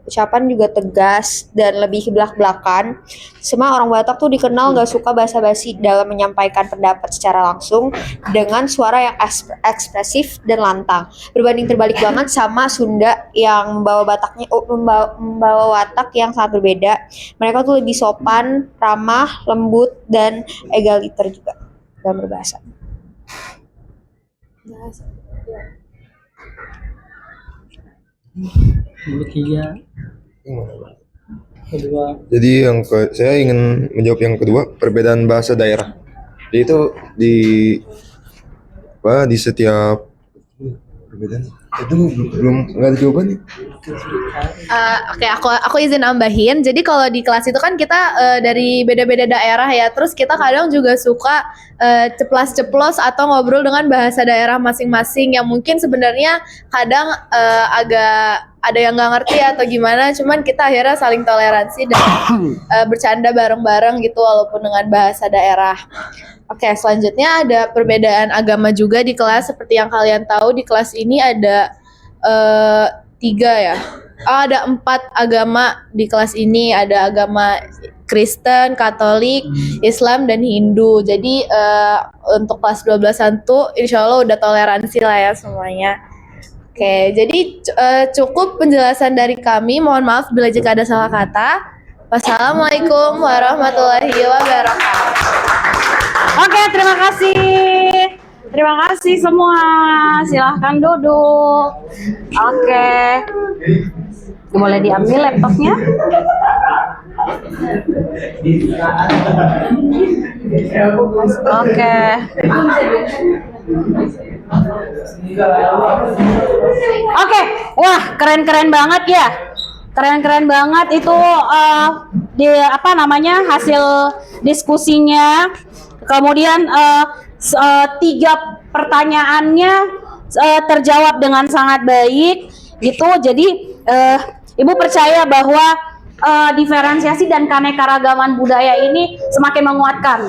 ucapan juga tegas dan lebih belak-belakan. Semua orang Batak tuh dikenal gak suka basa-basi dalam menyampaikan pendapat secara langsung dengan suara yang ekspresif dan lantang. Berbanding terbalik banget sama Sunda yang membawa watak yang sangat berbeda. Mereka tuh lebih sopan, ramah, lembut, dan egaliter juga dalam berbahasa. Jadi saya ingin menjawab yang kedua, perbedaan bahasa daerah. Jadi itu di setiap perbedaan itu belum nggak ada jawabannya. Oke, aku izin nambahin. Jadi kalau di kelas itu kan kita dari beda-beda daerah ya. Terus kita kadang juga suka ceplas-ceplos atau ngobrol dengan bahasa daerah masing-masing yang mungkin sebenarnya kadang agak ada yang nggak ngerti atau gimana. Cuman kita akhirnya saling toleransi dan bercanda bareng-bareng gitu walaupun dengan bahasa daerah. Oke, selanjutnya ada perbedaan agama juga di kelas. Seperti yang kalian tahu di kelas ini ada 3 ya. ada 4 agama di kelas ini, ada agama Kristen, Katolik, Islam, dan Hindu. Jadi untuk kelas 12-an tuh insya Allah udah toleransi lah ya semuanya. Oke, jadi cukup penjelasan dari kami. Mohon maaf bila jika ada salah kata. Wassalamualaikum warahmatullahi wabarakatuh. Oke, terima kasih. Terima kasih semua. Silahkan duduk. Oke. Boleh diambil laptopnya? Oke. Oke, wah keren-keren banget ya. Keren-keren banget itu di apa namanya hasil diskusinya. Kemudian 3 pertanyaannya terjawab dengan sangat baik gitu. Jadi Ibu percaya bahwa diferensiasi dan keanekaragaman budaya ini semakin menguatkan.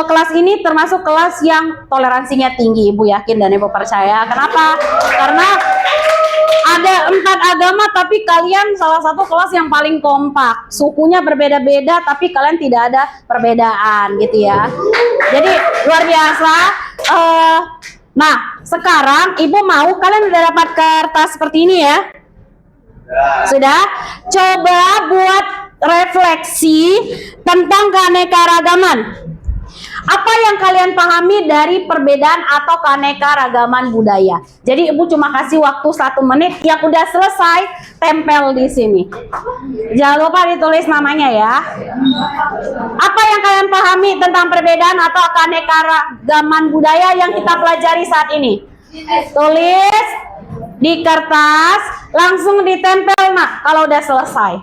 Kelas ini termasuk kelas yang toleransinya tinggi, Ibu yakin dan Ibu percaya. Kenapa? Karena ada 4 agama tapi kalian salah satu kelas yang paling kompak. Sukunya berbeda-beda tapi kalian tidak ada perbedaan gitu ya. Jadi luar biasa. Nah sekarang Ibu mau kalian udah dapat kertas seperti ini ya? Sudah? Coba buat refleksi tentang keanekaragaman. Apa yang kalian pahami dari perbedaan atau keanekaragaman budaya? Jadi Ibu cuma kasih waktu 1 menit. Yang udah selesai tempel di sini. Jangan lupa ditulis namanya ya. Apa yang kalian pahami tentang perbedaan atau keanekaragaman budaya yang kita pelajari saat ini? Tulis di kertas, langsung ditempel nak kalau udah selesai.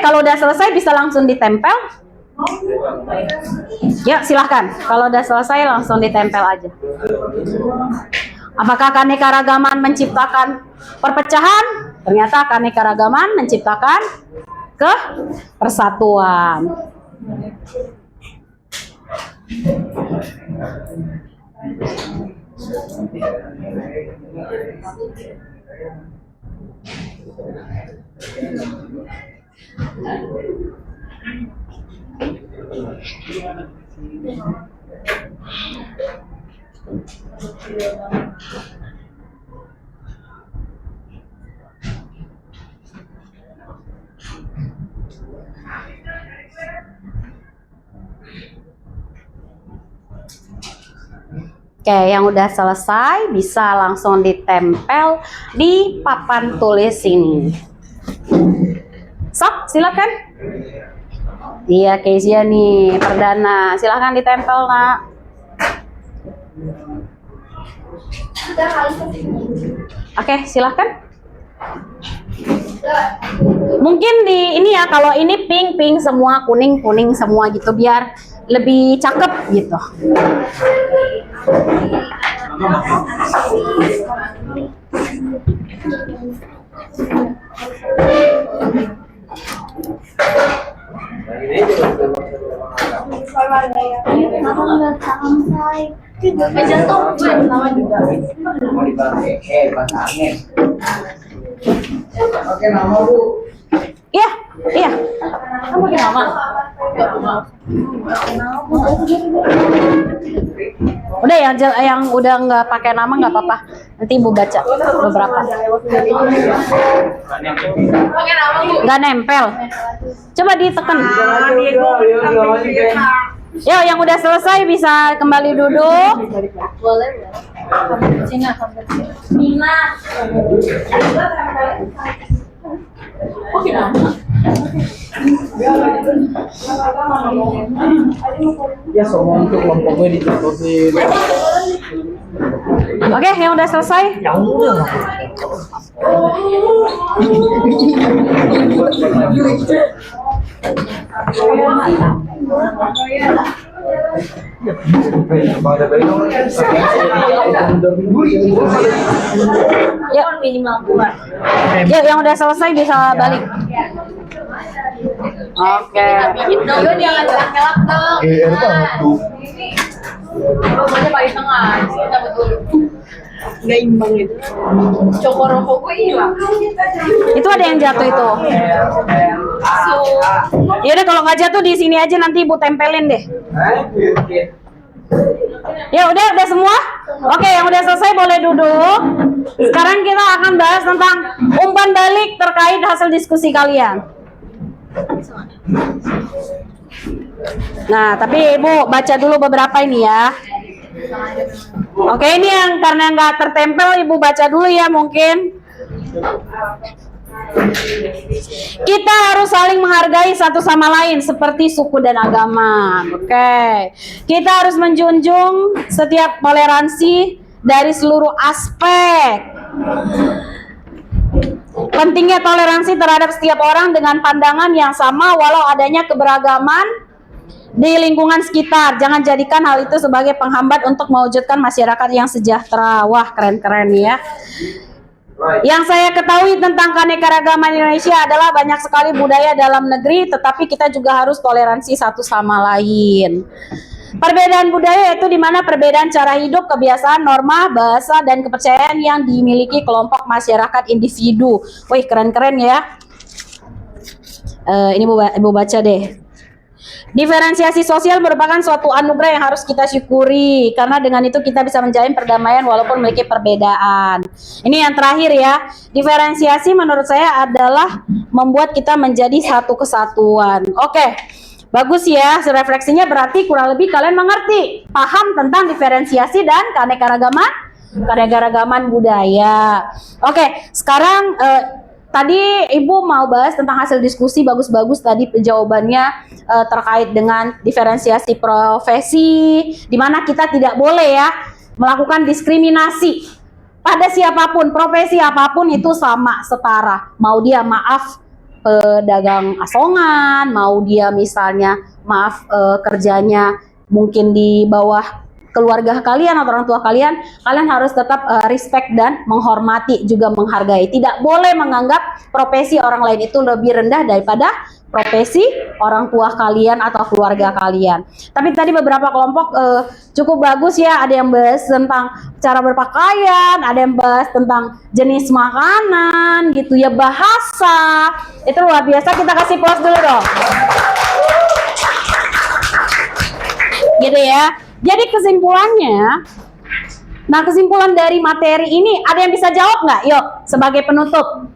Kalau udah selesai bisa langsung ditempel. Ya silahkan, kalau udah selesai langsung ditempel aja. Apakah keanekaragaman menciptakan perpecahan? Ternyata keanekaragaman menciptakan persatuan. Oke, yang udah selesai bisa langsung ditempel di papan tulis ini. Sok, silakan. Iya, Kezia nih, perdana. Silakan ditempel, nak. Oke, silakan. Mungkin di ini ya, kalau ini pink semua, kuning semua gitu, biar lebih cakep gitu. Oke, nama Bu. Iya. Kamu pakai nama? Udah yang udah nggak pakai nama nggak apa-apa. Nanti Ibu baca beberapa. Nggak nempel. Coba ditekan. Yo, yang udah selesai bisa kembali duduk. Boleh. Nina. Oke, nama. Ya, semua untuk kelompok gue dicontohin. Oke, yang udah selesai. Yang udah. Yuk, yuk yang udah selesai bisa balik. Oke. Jangan nyelak dong. Pokoknya paling tengah. Nggak imbang gitu. Coko rokok gue hilang. Itu ada yang jatuh itu. Yaudah kalau nggak jatuh di sini aja nanti ibu tempelin deh. Ya udah semua. Oke, yang udah selesai boleh duduk. Sekarang kita akan bahas tentang umpan balik terkait hasil diskusi kalian. Nah, tapi ibu baca dulu beberapa ini ya. Oke, ini yang karena nggak tertempel, ibu baca dulu ya mungkin. Kita harus saling menghargai satu sama lain seperti suku dan agama. Oke, kita harus menjunjung setiap toleransi dari seluruh aspek. Pentingnya toleransi terhadap setiap orang dengan pandangan yang sama walau adanya keberagaman di lingkungan sekitar. Jangan jadikan hal itu sebagai penghambat untuk mewujudkan masyarakat yang sejahtera. Wah, keren-keren ya. Yang saya ketahui tentang keanekaragaman Indonesia adalah banyak sekali budaya dalam negeri, tetapi kita juga harus toleransi satu sama lain. Perbedaan budaya itu di mana perbedaan cara hidup, kebiasaan, norma, bahasa, dan kepercayaan yang dimiliki kelompok masyarakat individu. Wih, keren-keren ya. Ini ibu baca deh. Diferensiasi sosial merupakan suatu anugerah yang harus kita syukuri, karena dengan itu kita bisa menjalin perdamaian walaupun memiliki perbedaan. Ini yang terakhir ya. Diferensiasi menurut saya adalah membuat kita menjadi satu kesatuan. Oke, bagus ya. Refleksinya berarti kurang lebih kalian mengerti, paham tentang diferensiasi dan keanekaragaman budaya. Oke, sekarang tadi Ibu mau bahas tentang hasil diskusi, bagus-bagus tadi jawabannya terkait dengan diferensiasi profesi, di mana kita tidak boleh ya melakukan diskriminasi pada siapapun, profesi apapun itu sama, setara. Mau dia maaf pedagang asongan, mau dia misalnya maaf kerjanya mungkin di bawah keluarga kalian atau orang tua kalian, kalian harus tetap respect dan menghormati, juga menghargai. Tidak boleh menganggap profesi orang lain itu lebih rendah daripada profesi orang tua kalian atau keluarga kalian. Tapi tadi beberapa kelompok cukup bagus ya, ada yang bahas tentang cara berpakaian, ada yang bahas tentang jenis makanan gitu ya, bahasa. Itu luar biasa, kita kasih plus dulu dong. Gitu ya. Jadi kesimpulannya, nah kesimpulan dari materi ini ada yang bisa jawab nggak? Yuk, sebagai penutup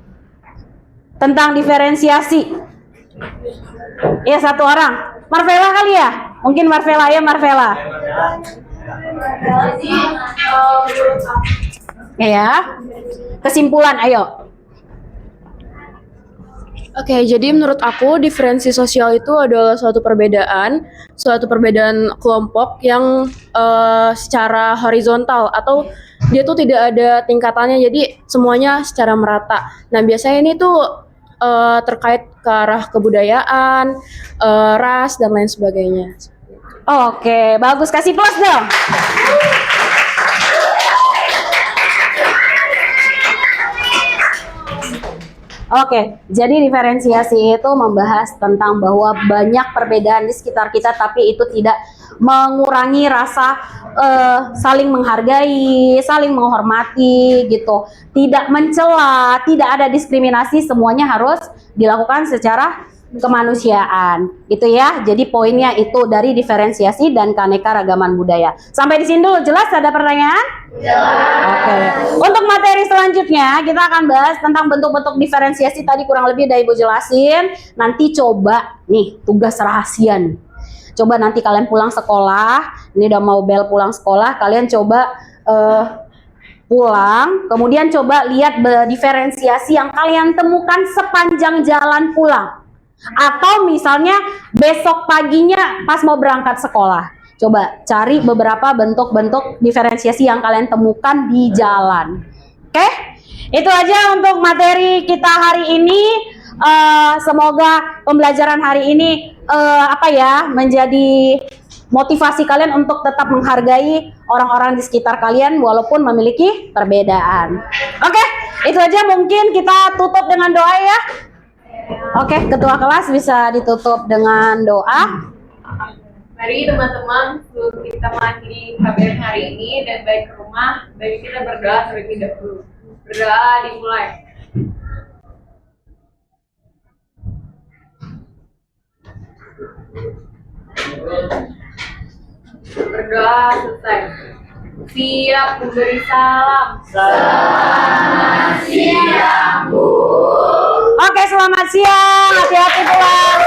tentang diferensiasi. Ya, satu orang. Marvela kali ya? Mungkin Marvela ya, Marvela. Ya, kesimpulan, ayo. Oke, jadi menurut aku diferensi sosial itu adalah suatu perbedaan kelompok yang secara horizontal atau dia tuh tidak ada tingkatannya, jadi semuanya secara merata. Nah, biasanya ini tuh terkait ke arah kebudayaan, ras, dan lain sebagainya. Oke, bagus, kasih plus dong. Oke, jadi diferensiasi itu membahas tentang bahwa banyak perbedaan di sekitar kita, tapi itu tidak mengurangi rasa saling menghargai, saling menghormati gitu. Tidak mencela, tidak ada diskriminasi, semuanya harus dilakukan secara kemanusiaan gitu ya. Jadi poinnya itu dari diferensiasi dan keanekaragaman budaya. Sampai di sini dulu, jelas? Ada pertanyaan? Oke. Untuk materi selanjutnya kita akan bahas tentang bentuk-bentuk diferensiasi. Tadi kurang lebih udah Ibu jelasin. Nanti coba nih tugas rahasia nih. Coba nanti kalian pulang sekolah, ini udah mau bel pulang sekolah, kalian coba pulang, kemudian coba lihat diferensiasi yang kalian temukan sepanjang jalan pulang. Atau misalnya besok paginya pas mau berangkat sekolah, coba cari beberapa bentuk-bentuk diferensiasi yang kalian temukan di jalan. Oke, itu aja untuk materi kita hari ini. Semoga pembelajaran hari ini menjadi motivasi kalian untuk tetap menghargai orang-orang di sekitar kalian walaupun memiliki perbedaan. Oke, itu aja, mungkin kita tutup dengan doa ya. Oke, ketua kelas bisa ditutup dengan doa. Mari teman-teman, sebelum kita mengakhiri KBM hari ini dan balik ke rumah, bagi kita berdoa terlebih dahulu. Berdoa dimulai. Berdoa selesai. Siap memberi salam. Selamat siang, Bu. Oke, selamat siang. Hati-hati pulang.